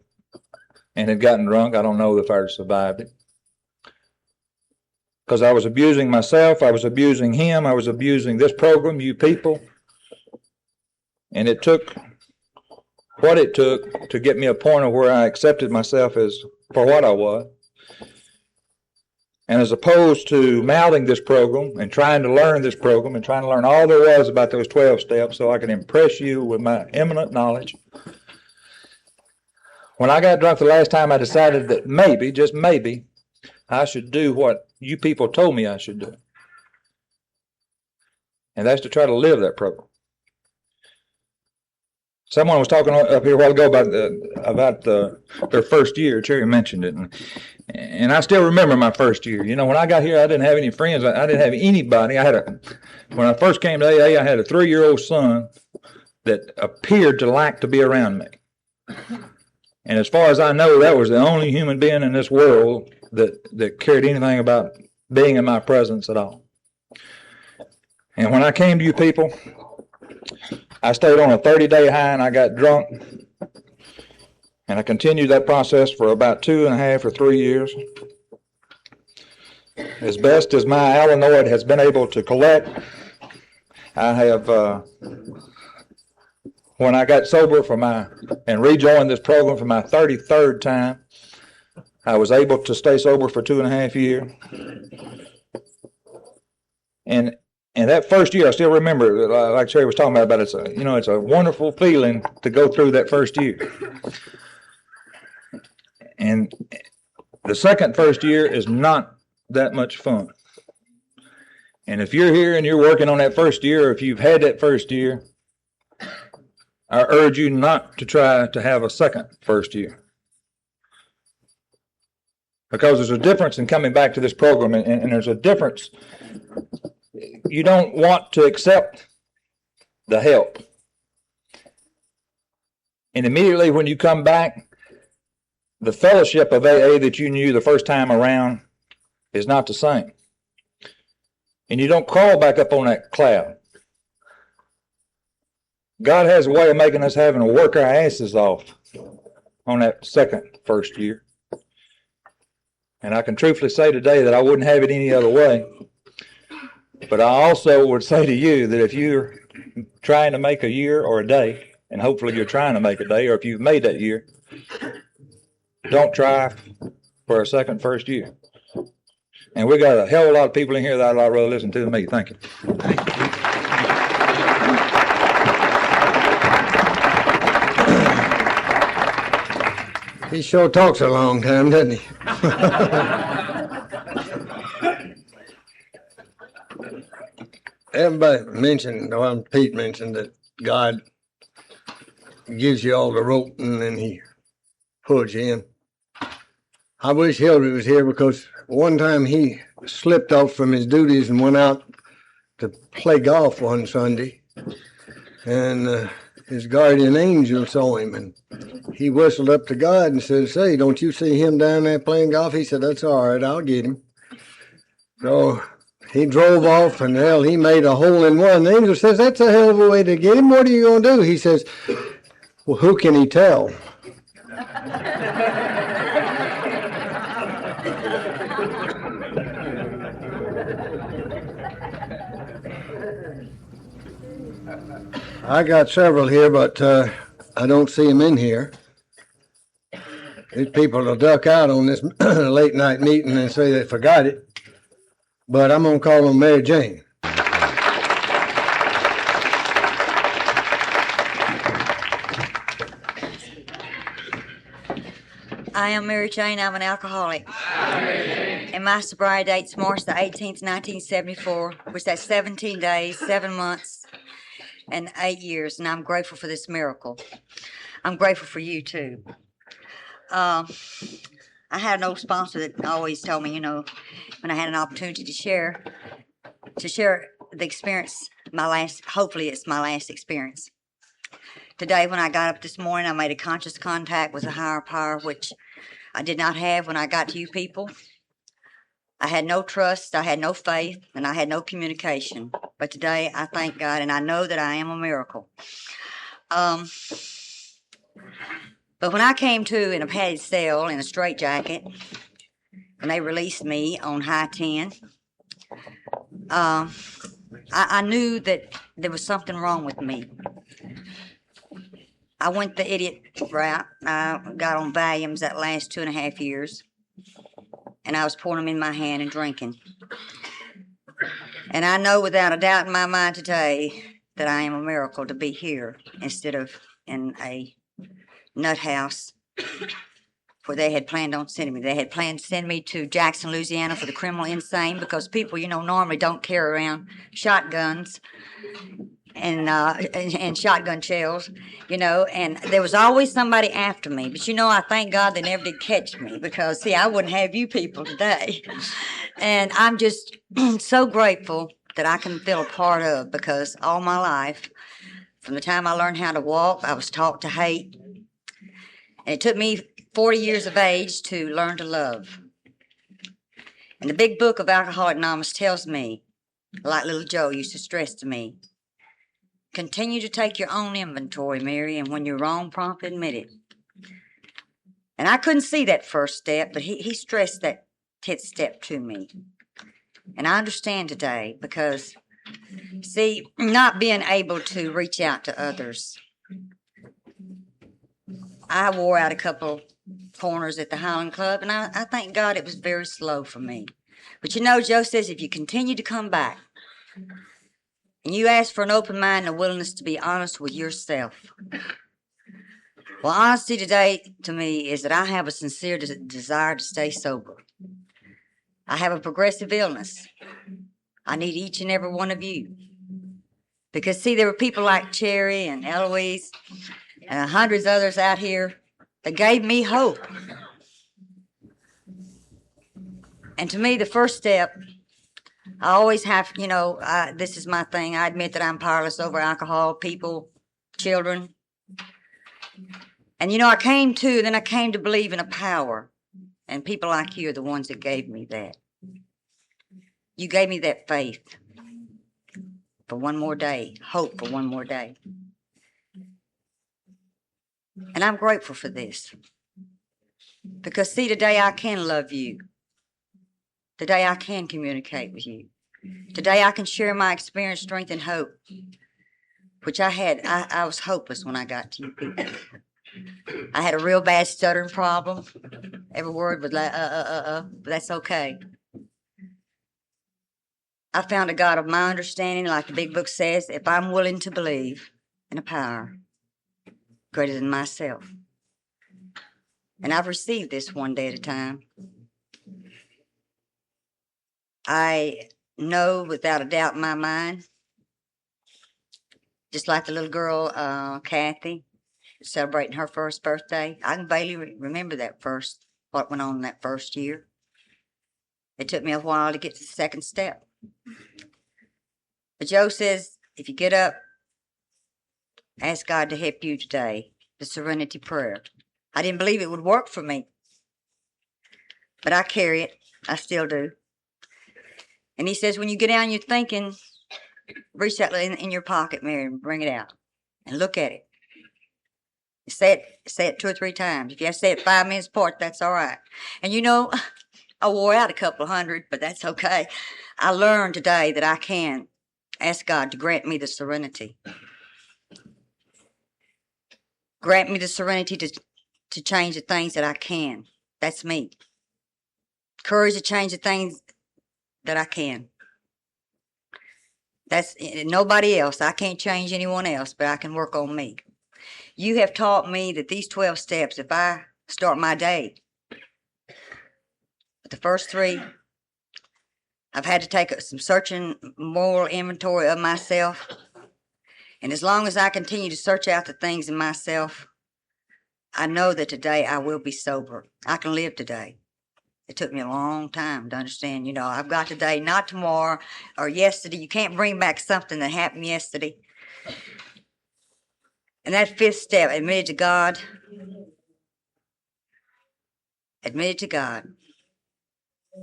and had gotten drunk, I don't know if I'd have survived it. Because I was abusing myself, I was abusing him, I was abusing this program, you people. And it took what it took to get me a point of where I accepted myself as for what I was. And as opposed to mouthing this program and trying to learn this program and trying to learn all there was about those 12 steps so I could impress you with my eminent knowledge, when I got drunk the last time, I decided that maybe, just maybe, I should do what you people told me I should do. And that's to try to live that program. Someone was talking up here a while ago about their first year. Cherry mentioned it. And I still remember my first year. You know, when I got here, I didn't have any friends. I didn't have anybody. When I first came to AA, I had a 3-year-old son that appeared to like to be around me. And as far as I know, that was the only human being in this world that cared anything about being in my presence at all. And when I came to you people, I stayed on a 30-day high and I got drunk. And I continued that process for about 2.5 or 3 years. As best as my Alanoid has been able to collect, I have, when I got sober and rejoined this program for my 33rd time, I was able to stay sober for 2.5 years. And that first year, I still remember, like Cherry was talking about, it's a wonderful feeling to go through that first year. And the first year is not that much fun. And if you're here and you're working on that first year, or if you've had that first year, I urge you not to try to have a second first year. Because there's a difference in coming back to this program, and there's a difference. You don't want to accept the help. And immediately when you come back, the fellowship of AA that you knew the first time around is not the same. And you don't crawl back up on that cloud. God has a way of making us having to work our asses off on that first year. And I can truthfully say today that I wouldn't have it any other way. But I also would say to you that if you're trying to make a year or a day, and hopefully you're trying to make a day, or if you've made that year, don't try for a first year. And we got a hell of a lot of people in here that I'd rather listen to than me. Thank you. He sure talks a long time, doesn't he? Everybody mentioned, well, Pete mentioned that God gives you all the rope and then he pulls you in. I wish Hillary was here because one time he slipped off from his duties and went out to play golf one Sunday. And his guardian angel saw him and he whistled up to God and said, "Say, don't you see him down there playing golf?" He said, "That's all right, I'll get him." So he drove off and hell, he made a hole in one. The angel says, "That's a hell of a way to get him. What are you going to do?" He says, "Well, who can he tell?" I got several here, but I don't see them in here. These people will duck out on this late night meeting and say they forgot it. But I'm going to call them Mary Jane. I am Mary Jane. I'm an alcoholic. And my sobriety date's March the 18th, 1974, which that's 17 days, 7 months, and 8 years. And I'm grateful for this miracle. I'm grateful for you, too. I had an old sponsor that always told me, when I had an opportunity to share the experience, hopefully it's my last experience. Today, when I got up this morning, I made a conscious contact with a higher power, which I did not have when I got to you people. I had no trust, I had no faith, and I had no communication. But today, I thank God, and I know that I am a miracle. But when I came to in a padded cell in a straitjacket, and they released me on high 10, I knew that there was something wrong with me. I went the idiot route. I got on Valiums that last 2.5 years, and I was pouring them in my hand and drinking. And I know without a doubt in my mind today that I am a miracle to be here instead of in a nut house where they had planned on sending me. They had planned to send me to Jackson, Louisiana for the criminal insane because people, normally don't carry around shotguns and shotgun shells, and there was always somebody after me. But I thank God they never did catch me because, see, I wouldn't have you people today. And I'm just so grateful that I can feel a part of, because all my life, from the time I learned how to walk, I was taught to hate. And it took me 40 years of age to learn to love. And the big book of Alcoholics Anonymous tells me, like little Joe used to stress to me, continue to take your own inventory, Mary, and when you're wrong, promptly admit it. And I couldn't see that first step, but he stressed that 10th step to me. And I understand today because, see, not being able to reach out to others. I wore out a couple corners at the Highland Club, and I thank God it was very slow for me. But Joe says if you continue to come back, and you ask for an open mind and a willingness to be honest with yourself. Well, honesty today to me is that I have a sincere desire to stay sober. I have a progressive illness. I need each and every one of you. Because, see, there were people like Cherry and Eloise and hundreds of others out here that gave me hope. And to me, the first step, I always have, this is my thing. I admit that I'm powerless over alcohol, people, children. And I came to believe in a power. And people like you are the ones that gave me that. You gave me that faith for one more day, hope for one more day. And I'm grateful for this. Because, see, today I can love you. Today I can communicate with you. Today I can share my experience, strength, and hope, which I had. I was hopeless when I got to you people. I had a real bad stuttering problem. Every word was like, but that's okay. I found a God of my understanding, like the big book says, if I'm willing to believe in a power greater than myself. And I've received this one day at a time. I know without a doubt in my mind, just like the little girl, Kathy, celebrating her first birthday. I can barely remember what went on that first year. It took me a while to get to the second step. But Joe says, if you get up, ask God to help you today, the Serenity Prayer. I didn't believe it would work for me, but I carry it. I still do. And he says, when you get down your thinking, reach that in your pocket, Mary, and bring it out and look at it. Say it 2 or 3 times. If you have to say it 5 minutes apart, that's all right. And I wore out a couple of hundred, but that's okay. I learned today that I can ask God to grant me the serenity. Grant me the serenity to change the things that I can. That's me. Courage to change the things that I can. That's nobody else. I can't change anyone else, but I can work on me. You have taught me that these 12 steps, if I start my day, the first 3, I've had to take some searching moral inventory of myself. And as long as I continue to search out the things in myself, I know that today I will be sober. I can live today. It took me a long time to understand, I've got today, not tomorrow or yesterday. You can't bring back something that happened yesterday. And that 5th step, admitted to God,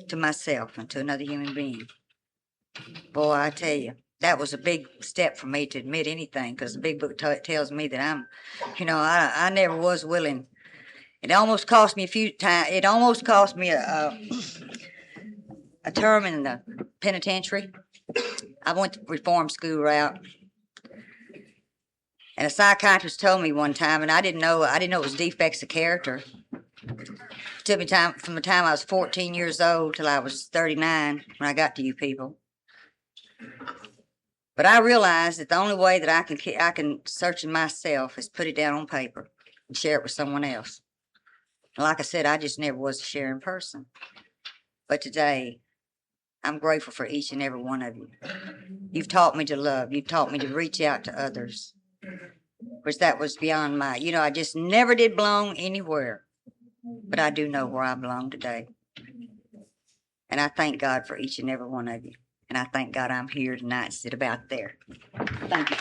to myself, and to another human being. Boy, I tell you, that was a big step for me to admit anything, because the big book tells me that I never was willing. It almost cost me a few times. It almost cost me a term in the penitentiary. I went the reform school route. And a psychiatrist told me one time, and I didn't know it was defects of character. It took me time from the time I was 14 years old till I was 39 when I got to you people. But I realized that the only way that I can search in myself is put it down on paper and share it with someone else. And like I said, I just never was a sharing person. But today, I'm grateful for each and every one of you. You've taught me to love. You've taught me to reach out to others. Which that was beyond my, I just never did belong anywhere. But I do know where I belong today. And I thank God for each and every one of you. And I thank God I'm here tonight instead of out there. Thank you.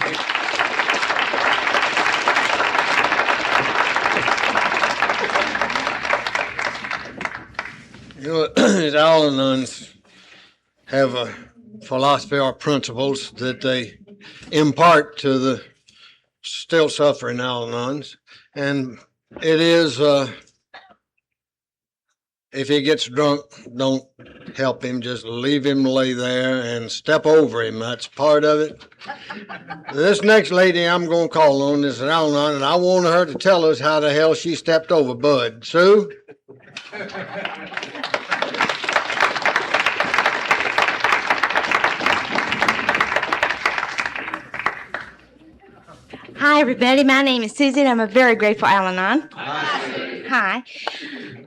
As Al-Anons have a philosophy or principles that they impart to the still suffering Al-Anons, and it is if he gets drunk, don't help him, just leave him lay there and step over him. That's part of it. This next lady I'm going to call on is an Al-Anon, and I want her to tell us how the hell she stepped over Bud. Sue? Hi, everybody. My name is Susie, and I'm a very grateful Al-Anon. Hi.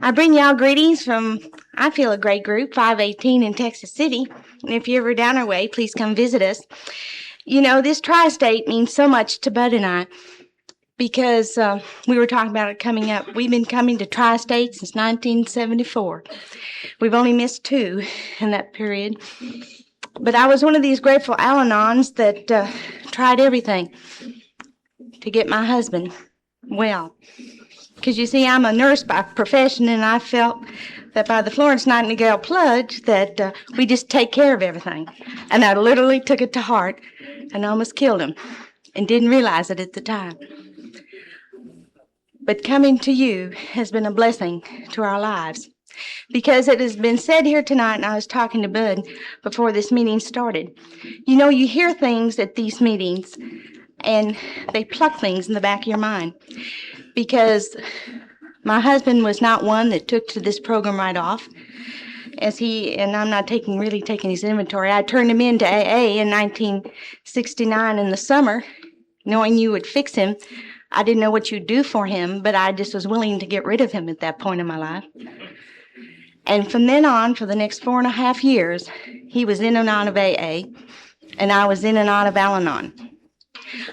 I bring y'all greetings from, I feel, a great group, 518 in Texas City. And if you're ever down our way, please come visit us. This tri-state means so much to Bud and I. because we were talking about it coming up. We've been coming to Tri-State since 1974. We've only missed 2 in that period. But I was one of these grateful Al-Anons that tried everything to get my husband well. Because you see, I'm a nurse by profession, and I felt that by the Florence Nightingale pledge that we just take care of everything. And I literally took it to heart and almost killed him and didn't realize it at the time. But coming to you has been a blessing to our lives. Because it has been said here tonight, and I was talking to Bud before this meeting started. You know, you hear things at these meetings, and they pluck things in the back of your mind. Because my husband was not one that took to this program right off. And I'm not really taking his inventory. I turned him into AA in 1969 in the summer, knowing you would fix him. I didn't know what you'd do for him, but I just was willing to get rid of him at that point in my life. And from then on, for the next 4.5 years, he was in and out of AA, and I was in and out of Al-Anon.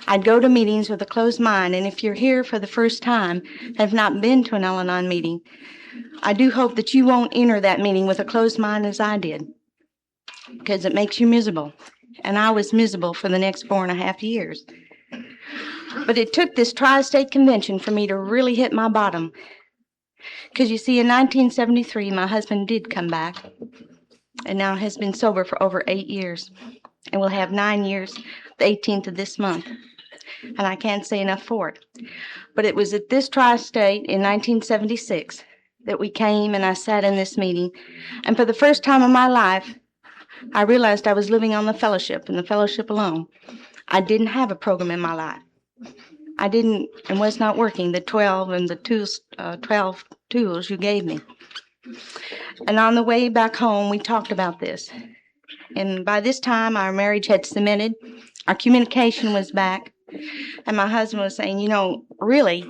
I'd go to meetings with a closed mind, and if you're here for the first time and have not been to an Al-Anon meeting, I do hope that you won't enter that meeting with a closed mind as I did, because it makes you miserable. And I was miserable for the next 4.5 years. But it took this Tri-State Convention for me to really hit my bottom. Because you see, in 1973, my husband did come back, and now has been sober for over 8 years, and will have 9 years, the 18th of this month. And I can't say enough for it. But it was at this Tri-State in 1976 that we came and I sat in this meeting, and for the first time in my life, I realized I was living on the fellowship and the fellowship alone. I didn't have a program in my life. I didn't and was not working the 12 tools you gave me. And on the way back home, we talked about this. And by this time, our marriage had cemented. Our communication was back. And my husband was saying, you know, really,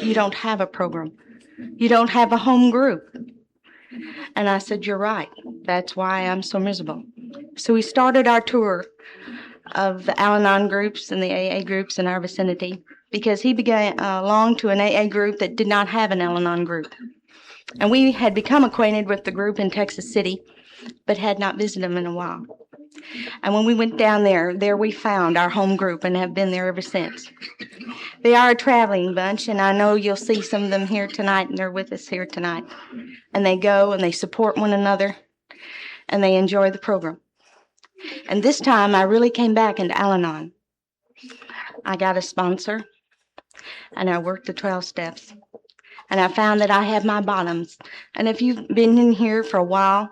you don't have a program. You don't have a home group. And I said, you're right. That's why I'm so miserable. So we started our tour of the Al-Anon groups and the AA groups in our vicinity, because he belonged to an AA group that did not have an Al-Anon group. And we had become acquainted with the group in Texas City, but had not visited them in a while. And when we went down there we found our home group and have been there ever since. They are a traveling bunch, and I know you'll see some of them here tonight, and they're with us here tonight. And they go and they support one another, and they enjoy the program. And this time, I really came back into Al-Anon. I got a sponsor, and I worked the 12 steps. And I found that I have my bottoms. And if you've been in here for a while,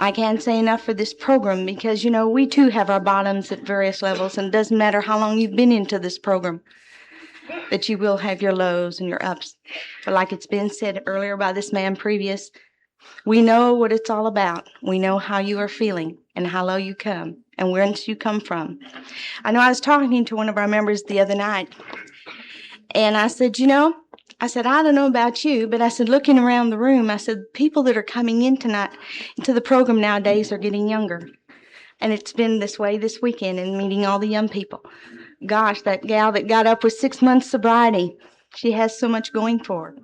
I can't say enough for this program, because, you know, we too have our bottoms at various levels, and it doesn't matter how long you've been into this program, that you will have your lows and your ups. But like it's been said earlier by this man previous, we know what it's all about. We know how you are feeling and how low you come and where you come from. I know I was talking to one of our members the other night, and I said, you know, I don't know about you, but I said, looking around the room, I said, people that are coming in tonight into the program nowadays are getting younger. And it's been this way this weekend and meeting all the young people. Gosh, that gal that got up with 6 months sobriety, she has so much going for her.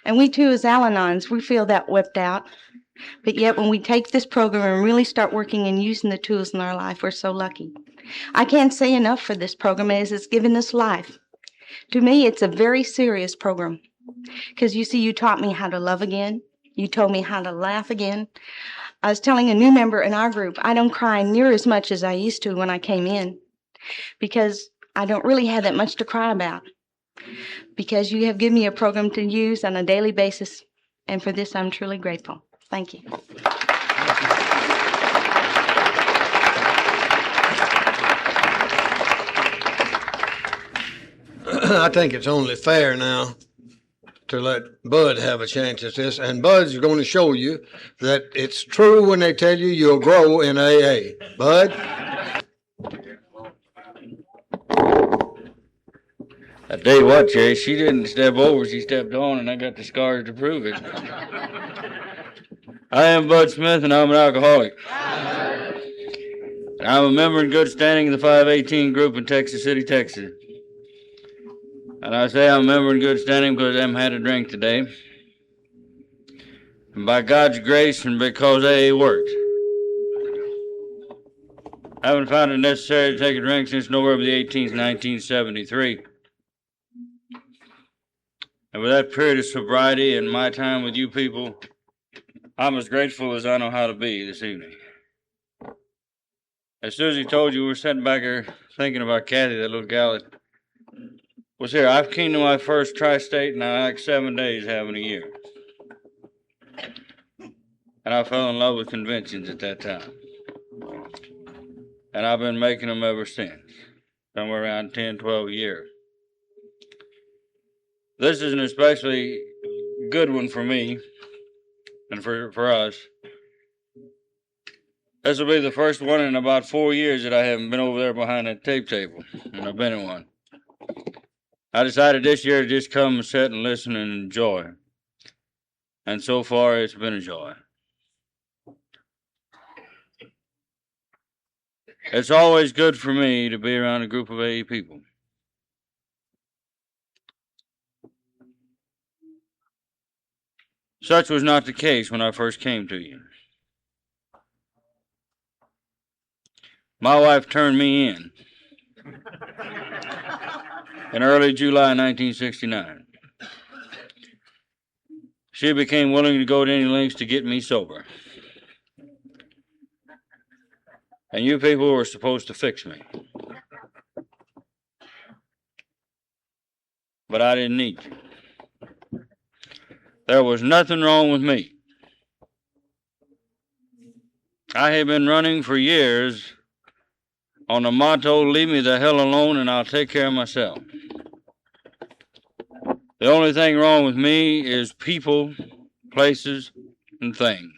And we too, as Al-Anons, we feel that whipped out. But yet when we take this program and really start working and using the tools in our life, we're so lucky. I can't say enough for this program as it's given us life. To me, it's a very serious program. Because you see, you taught me how to love again. You told me how to laugh again. I was telling a new member in our group, I don't cry near as much as I used to when I came in. Because I don't really have that much to cry about. Because you have given me a program to use on a daily basis. And for this, I'm truly grateful. Thank you. I think it's only fair now to let Bud have a chance at this. And Bud's going to show you that it's true when they tell you you'll grow in AA. Bud? I tell you what, Jerry, she didn't step over, she stepped on, and I got the scars to prove it. I am Bud Smith, and I'm an alcoholic. I'm a member in good standing of the 518 group in Texas City, Texas. And I say I'm a member in good standing because I haven't had a drink today. And by God's grace and because AA worked. I haven't found it necessary to take a drink since November the 18th, 1973. And with that period of sobriety and my time with you people, I'm as grateful as I know how to be this evening. As Susie told you, we were sitting back here thinking about Kathy, that little gal that was here. I came to my first tri-state and I like 7 days having a year. And I fell in love with conventions at that time. And I've been making them ever since, somewhere around 10, 12 a year. This is an especially good one for me and for us. This will be the first one in about 4 years that I haven't been over there behind that tape table, and I've been in one. I decided this year to just come and sit and listen and enjoy. And so far, it's been a joy. It's always good for me to be around a group of AA people. Such was not the case when I first came to you. My wife turned me in early July 1969. She became willing to go to any lengths to get me sober. And you people were supposed to fix me. But I didn't need you. There was nothing wrong with me. I had been running for years on the motto, leave me the hell alone and I'll take care of myself. The only thing wrong with me is people, places, and things.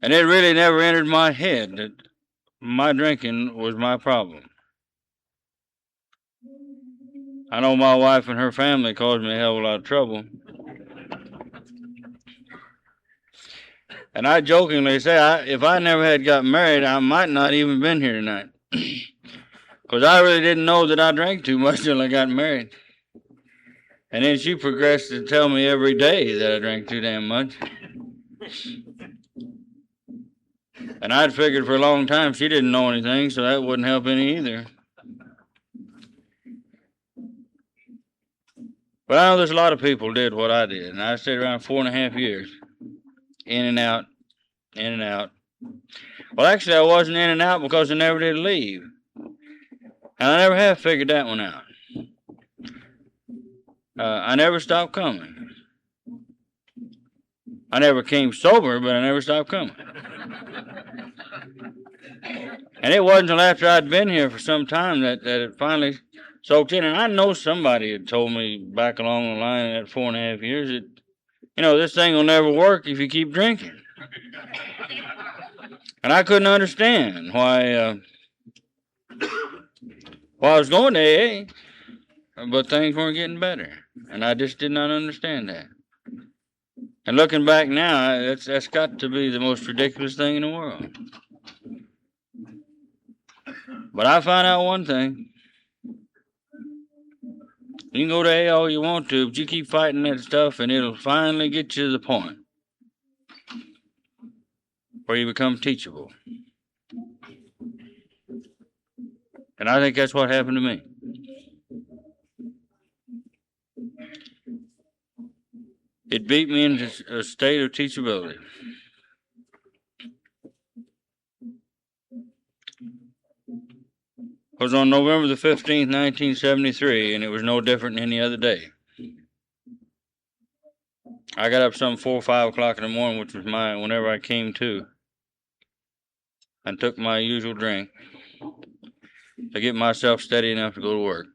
And it really never entered my head that my drinking was my problem. I know my wife and her family caused me a hell of a lot of trouble. And I jokingly say, if I never had got married, I might not even been here tonight. Because I really didn't know that I drank too much till I got married. And then she progressed to tell me every day that I drank too damn much. And I'd figured for a long time she didn't know anything, so that wouldn't help any either. But I know there's a lot of people did what I did, and I stayed around 4.5 years. In and out, in and out. Well, actually, I wasn't in and out because I never did leave. And I never have figured that one out. I never stopped coming. I never came sober, but I never stopped coming. And it wasn't until after I'd been here for some time that it finally soaked in. And I know somebody had told me back along the line in that 4.5 years that, you know, this thing will never work if you keep drinking. And I couldn't understand why I was going to AA, but things weren't getting better. And I just did not understand that. And looking back now, that's got to be the most ridiculous thing in the world. But I found out one thing. You can go to AA all you want to, but you keep fighting that stuff and it'll finally get you to the point where you become teachable. And I think that's what happened to me. It beat me into a state of teachability. It was on November the 15th, 1973, and it was no different than any other day. I got up some 4 or 5 o'clock in the morning, which was whenever I came to, and took my usual drink to get myself steady enough to go to work.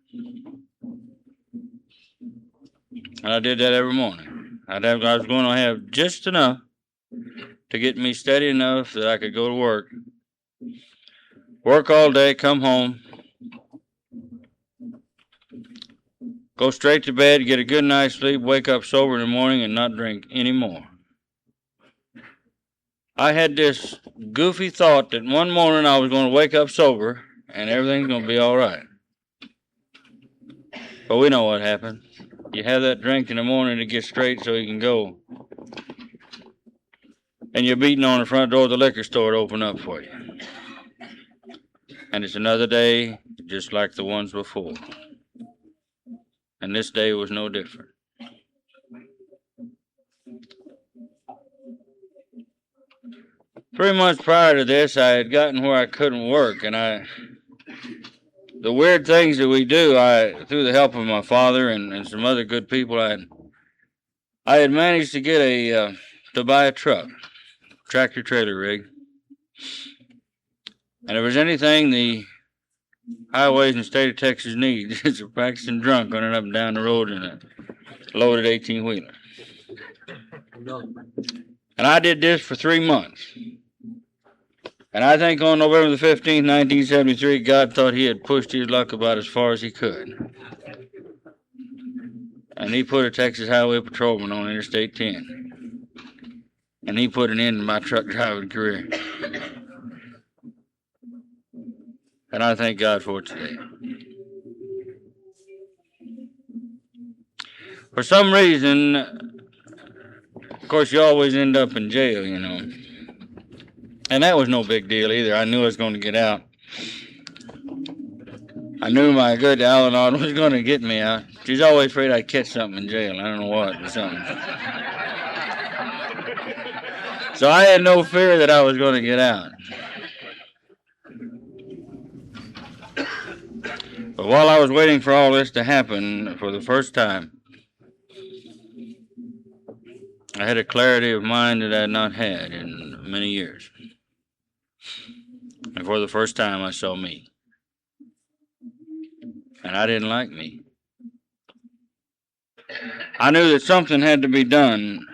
And I did that every morning. I was going to have just enough to get me steady enough that I could go to work. Work all day, come home, go straight to bed, get a good night's sleep, wake up sober in the morning and not drink anymore. I had this goofy thought that one morning I was going to wake up sober and everything's going to be all right. But we know what happened. You have that drink in the morning to get straight so you can go. And you're beating on the front door of the liquor store to open up for you. And it's another day just like the ones before. And this day was no different. Three months prior to this, I had gotten where I couldn't work, and the weird things that we do, through the help of my father and some other good people, I had managed to get to buy a truck, tractor trailer rig. And if there's anything the highways in the state of Texas need, it's a practicing drunk running up and down the road in a loaded 18-wheeler. And I did this for 3 months. And I think on November the 15th, 1973, God thought he had pushed his luck about as far as he could. And he put a Texas Highway Patrolman on Interstate 10. And he put an end to my truck driving career. And I thank God for it today. For some reason, of course, you always end up in jail, you know. And that was no big deal either. I knew I was going to get out. I knew my good Al-Anon was going to get me out. She's always afraid I'd catch something in jail. I don't know what, or something. So I had no fear that I was going to get out. But while I was waiting for all this to happen for the first time, I had a clarity of mind that I had not had in many years. And for the first time, I saw me. And I didn't like me. I knew that something had to be done.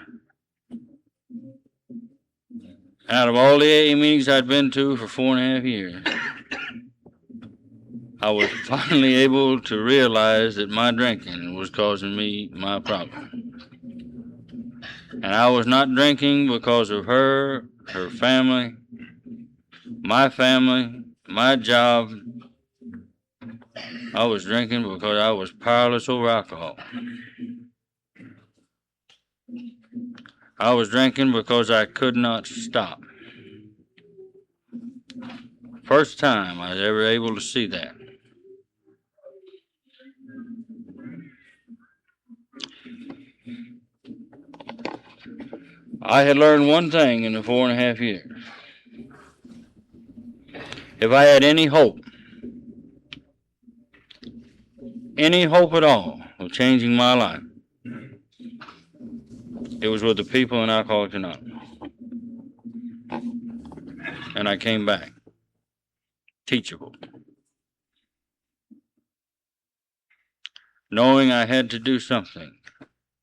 Out of all the AA meetings I'd been to for 4.5 years, I was finally able to realize that my drinking was causing me my problem. And I was not drinking because of her family, my job. I was drinking because I was powerless over alcohol. I was drinking because I could not stop. First time I was ever able to see that. I had learned one thing in the 4.5 years. If I had any hope at all of changing my life, it was with the people in Alcoholics Anonymous. And I came back, teachable, knowing I had to do something.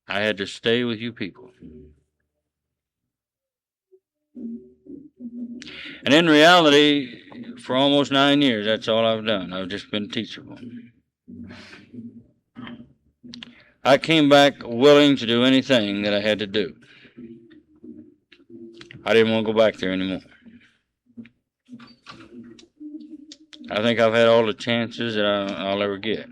I had to stay with you people. And in reality, for almost 9 years, that's all I've done. I've just been teachable. I came back willing to do anything that I had to do. I didn't want to go back there anymore. I think I've had all the chances that I'll ever get.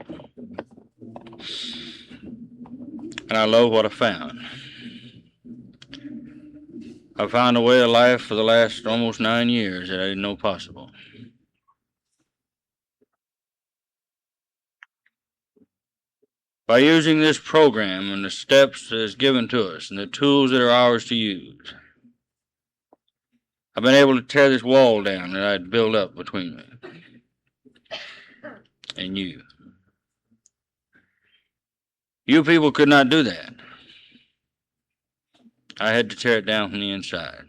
And I love what I found. I found a way of life for the last almost 9 years that I didn't know possible. By using this program and the steps that is given to us and the tools that are ours to use, I've been able to tear this wall down that I'd built up between me and you. You people could not do that. I had to tear it down from the inside.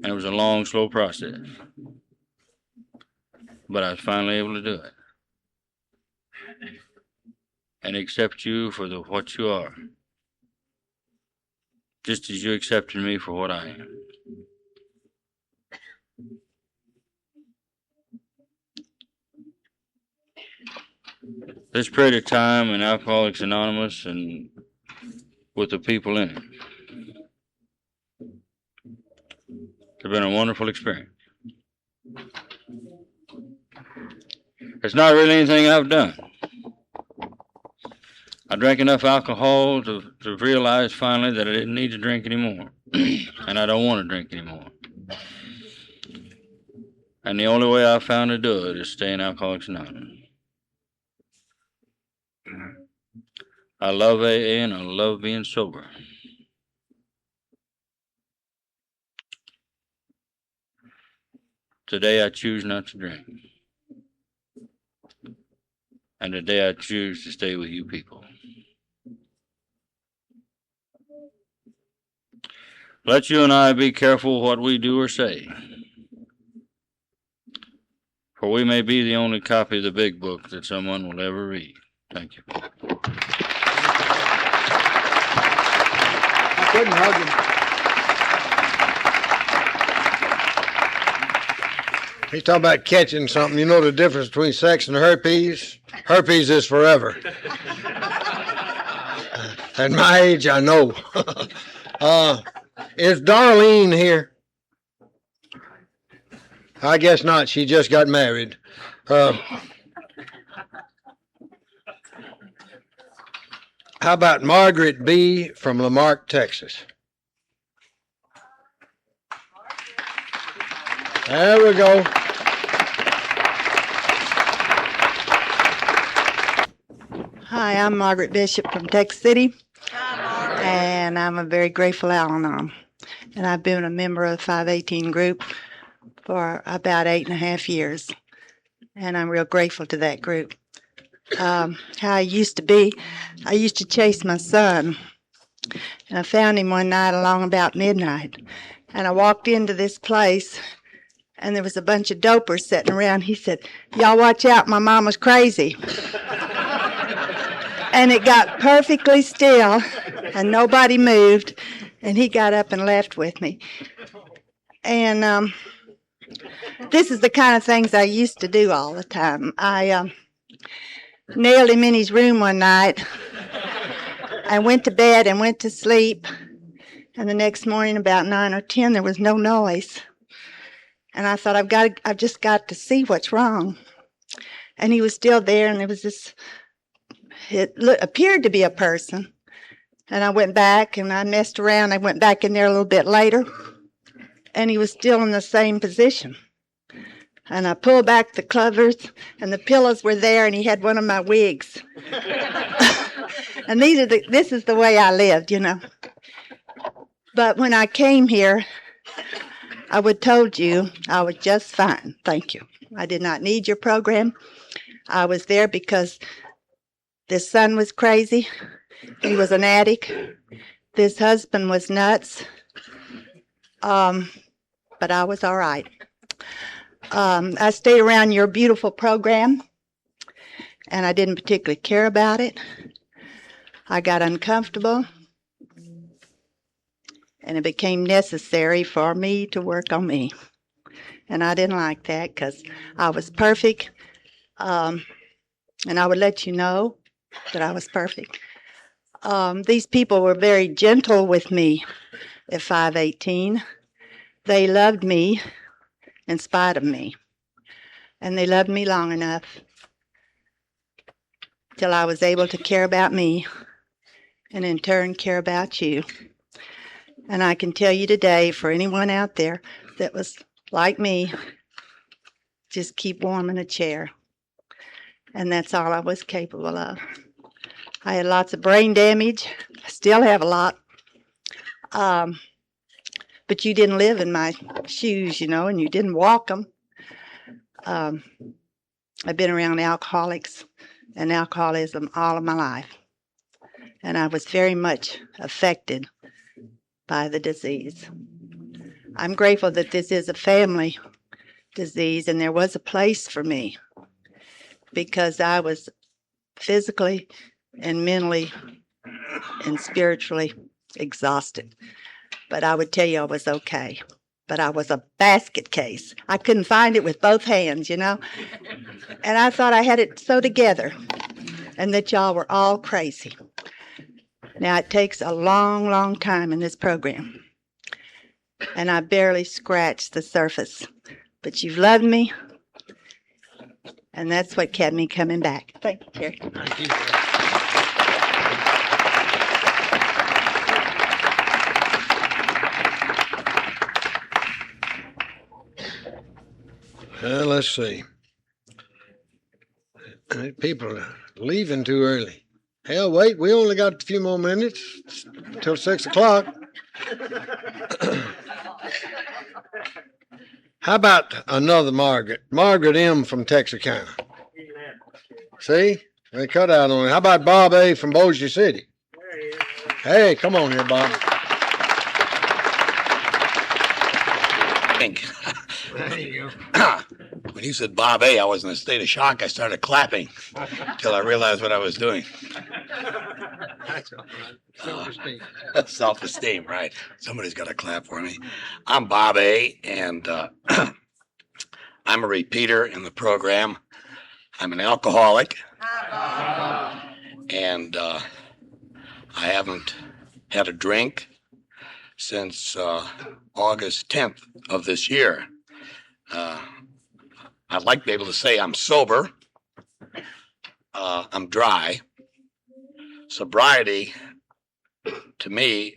And it was a long, slow process. But I was finally able to do it. And accept you for what you are. Just as you accepted me for what I am. This period of time in Alcoholics Anonymous and with the people in it, it's been a wonderful experience. It's not really anything I've done. I drank enough alcohol to realize finally that I didn't need to drink anymore. And I don't want to drink anymore. And the only way I found to do it is stay in Alcoholics Anonymous. I love AA and I love being sober. Today I choose not to drink. And today I choose to stay with you people. Let you and I be careful what we do or say. For we may be the only copy of the big book that someone will ever read. Thank you. I couldn't hug him. He's talking about catching something. You know the difference between sex and herpes? Herpes is forever. At my age, I know. Is Darlene here? I guess not. She just got married. How about Margaret B. from Lamarck, Texas? There we go. Hi, I'm Margaret Bishop from Texas City. And I'm a very grateful Al-Anon. And I've been a member of the 518 group for about 8.5 years. And I'm real grateful to that group. How I used to be, I used to chase my son. And I found him one night along about midnight. And I walked into this place, and there was a bunch of dopers sitting around. He said, "Y'all watch out, my mama's crazy." And it got perfectly still, and nobody moved, and he got up and left with me. And this is the kind of things I used to do all the time. I nailed him in his room one night. I went to bed and went to sleep, and the next morning about 9 or 10, there was no noise. And I thought, I've just got to see what's wrong. And he was still there, and there was this, appeared to be a person. And I went back and I messed around. I went back in there a little bit later, and he was still in the same position. And I pulled back the covers, and the pillows were there, and he had one of my wigs. And this is the way I lived, you know. But when I came here, I would told you I was just fine. Thank you. I did not need your program. I was there because this son was crazy. He was an addict. This husband was nuts. But I was all right. I stayed around your beautiful program, and I didn't particularly care about it. I got uncomfortable, and it became necessary for me to work on me. And I didn't like that because I was perfect, and I would let you know that I was perfect. These people were very gentle with me at 518. They loved me in spite of me, and they loved me long enough till I was able to care about me and in turn care about you. And I can tell you today, for anyone out there that was like me, just keep warm in a chair. And that's all I was capable of. I had lots of brain damage. I still have a lot. But you didn't live in my shoes, you know, and you didn't walk them. I've been around alcoholics and alcoholism all of my life. And I was very much affected by the disease. I'm grateful that this is a family disease, and there was a place for me because I was physically and mentally and spiritually exhausted. But I would tell you I was okay. But I was a basket case. I couldn't find it with both hands, you know. And I thought I had it so together and that y'all were all crazy. Now, it takes a long, long time in this program. And I barely scratched the surface. But you've loved me. And that's what kept me coming back. Thank you, Terry. Thank you. Let's see. People are leaving too early. Hell, wait, we only got a few more minutes till 6 o'clock. How about another Margaret? Margaret M. from Texarkana. See? They cut out on it. How about Bob A. from Bossier City? Hey, come on here, Bob. There you go. When you said Bob A., I was in a state of shock. I started clapping until I realized what I was doing. Self-esteem. Self-esteem, right. Somebody's got to clap for me. I'm Bob A., and I'm a repeater in the program. I'm an alcoholic, and I haven't had a drink since August 10th of this year. I'd like to be able to say I'm sober. I'm dry. Sobriety, to me,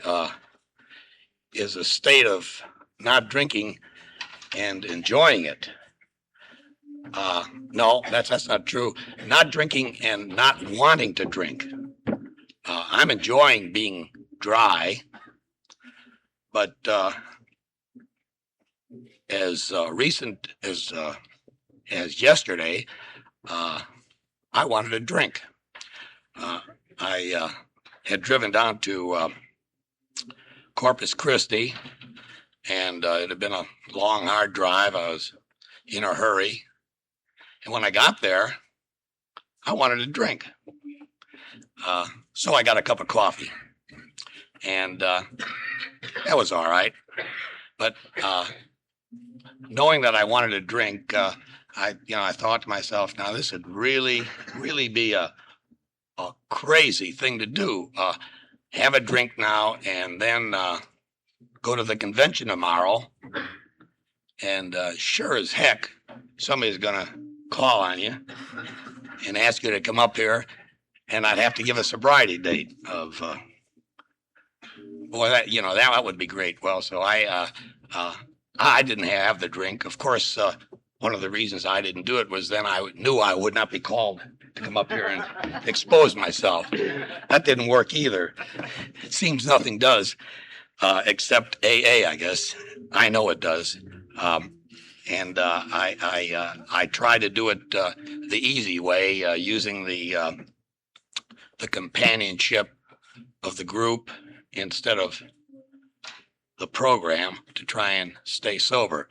is a state of not drinking and enjoying it. No, that's not true. Not drinking and not wanting to drink. I'm enjoying being dry, but as recent as yesterday, I wanted a drink. I had driven down to Corpus Christi, and it had been a long, hard drive. I was in a hurry. And when I got there, I wanted a drink. So I got a cup of coffee. And that was all right. But knowing that I wanted a drink, I thought to myself, now this would really be a crazy thing to do. Have a drink now and then go to the convention tomorrow. And sure as heck, somebody's going to call on you and ask you to come up here, and I'd have to give a sobriety date of, that would be great. Well, so I didn't have the drink. Of course, one of the reasons I didn't do it was then I knew I would not be called to come up here and expose myself. That didn't work either. It seems nothing does, except AA, I guess. I know it does. And I try to do it the easy way, using the companionship of the group instead of the program to try and stay sober.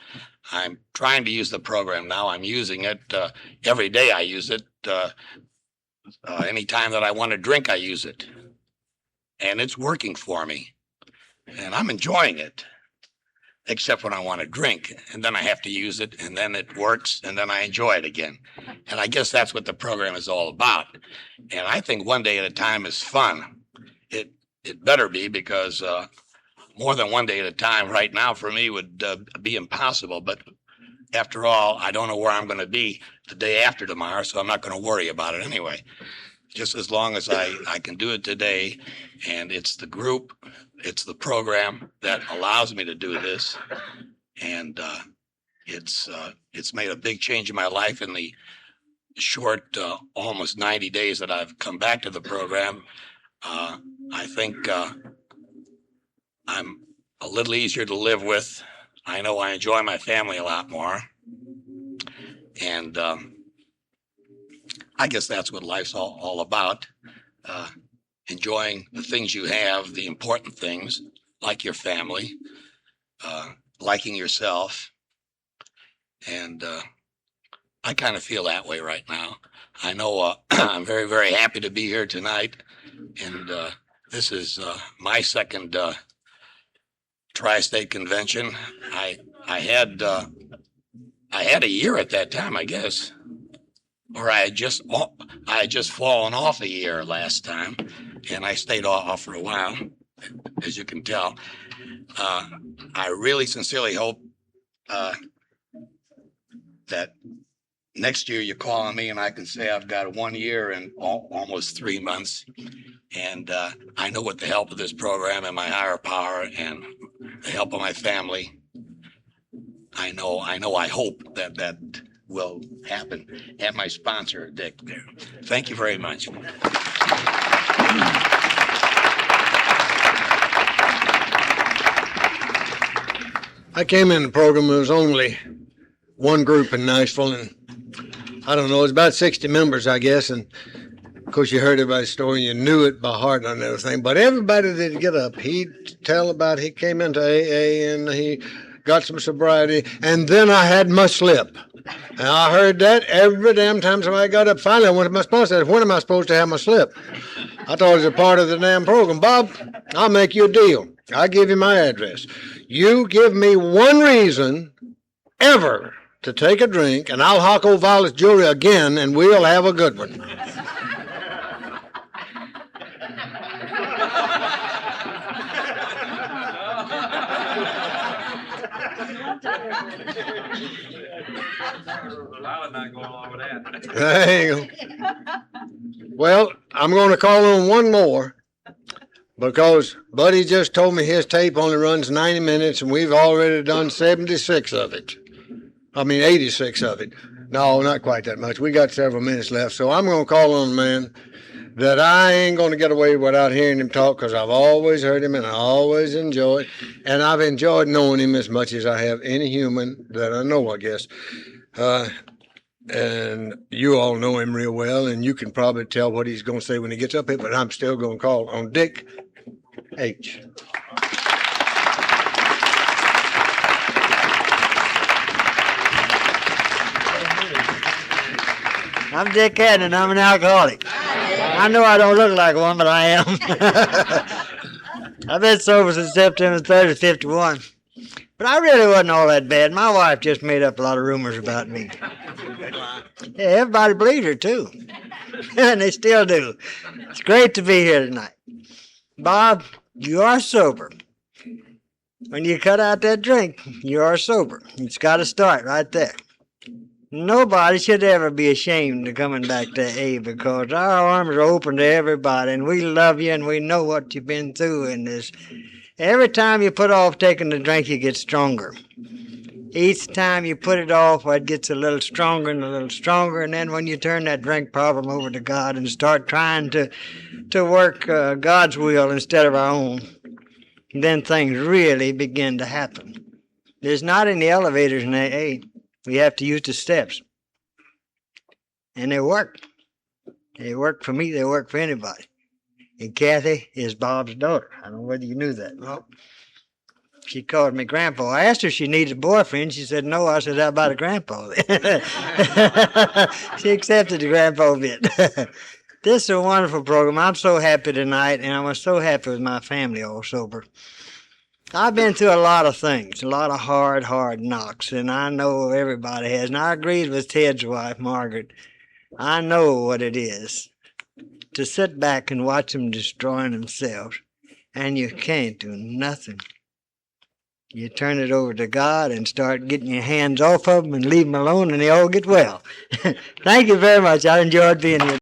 I'm trying to use the program now. I'm using it every day. I use it anytime that I want to drink. I use it, and it's working for me, and I'm enjoying it. Except when I want to drink, and then I have to use it, and then it works, and then I enjoy it again. And I guess that's what the program is all about. And I think one day at a time is fun. It better be, because more than one day at a time right now for me would be impossible. But after all, I don't know where I'm going to be the day after tomorrow, so I'm not going to worry about it anyway. Just as long as I can do it today, and it's the group, it's the program that allows me to do this, and it's made a big change in my life in the short, almost 90 days that I've come back to the program. I think I'm a little easier to live with. I know I enjoy my family a lot more, and I guess that's what life's all about. Enjoying the things you have, the important things, like your family, liking yourself. And I kind of feel that way right now. I know I'm very, very happy to be here tonight. And this is my second Tri-State Convention. I had a year at that time, I guess. Or I had just fallen off a year last time, and I stayed off for a while, as you can tell. I really sincerely hope that next year you call on me and I can say I've got 1 year and almost 3 months, and I know with the help of this program and my higher power and the help of my family, I hope that will happen. And my sponsor, Dick, there. Thank you very much. I came in the program, there was only one group in Nashville, and I don't know, it was about 60 members, I guess, and of course you heard everybody's story, you knew it by heart and everything, but everybody that get up, he'd tell about he came into AA and he got some sobriety, and then I had my slip. And I heard that every damn time somebody got up. Finally, I went to my sponsor and said, when am I supposed to have my slip? I thought it was a part of the damn program. Bob, I'll make you a deal. I'll give you my address. You give me one reason ever to take a drink, and I'll hawk old Violet's jewelry again, and we'll have a good one. There you go. Well, I'm going to call on one more because Buddy just told me his tape only runs 90 minutes and we've already done 76 of it. I mean, 86 of it. No, not quite that much. We got several minutes left. So I'm going to call on a man that I ain't going to get away without hearing him talk because I've always heard him and I always enjoyed. And I've enjoyed knowing him as much as I have any human that I know, I guess. And you all know him real well, and you can probably tell what he's going to say when he gets up here, but I'm still going to call on Dick H. I'm Dick Haddon. I'm an alcoholic. I know I don't look like one, but I am. I've been sober since September 30th, 51. But I really wasn't all that bad. My wife just made up a lot of rumors about me. Yeah, everybody believes her, too. And they still do. It's great to be here tonight. Bob, you are sober. When you cut out that drink, you are sober. It's got to start right there. Nobody should ever be ashamed of coming back to AA because our arms are open to everybody, and we love you, and we know what you've been through in this. Every time you put off taking the drink, you get stronger. Each time you put it off, it gets a little stronger and a little stronger, and then when you turn that drink problem over to God and start trying to work God's will instead of our own, then things really begin to happen. There's not any elevators in AA. We have to use the steps. And they work. They work for me, they work for anybody. And Kathy is Bob's daughter. I don't know whether you knew that. Well, she called me Grandpa. I asked her if she needed a boyfriend. She said no. I said, how about a grandpa then? She accepted the grandpa bit. This is a wonderful program. I'm so happy tonight, and I was so happy with my family all sober. I've been through a lot of things, a lot of hard knocks, and I know everybody has. And I agreed with Ted's wife, Margaret. I know what it is to sit back and watch them destroying themselves, and you can't do nothing. You turn it over to God and start getting your hands off of them and leave them alone, and they all get well. Thank you very much. I enjoyed being here.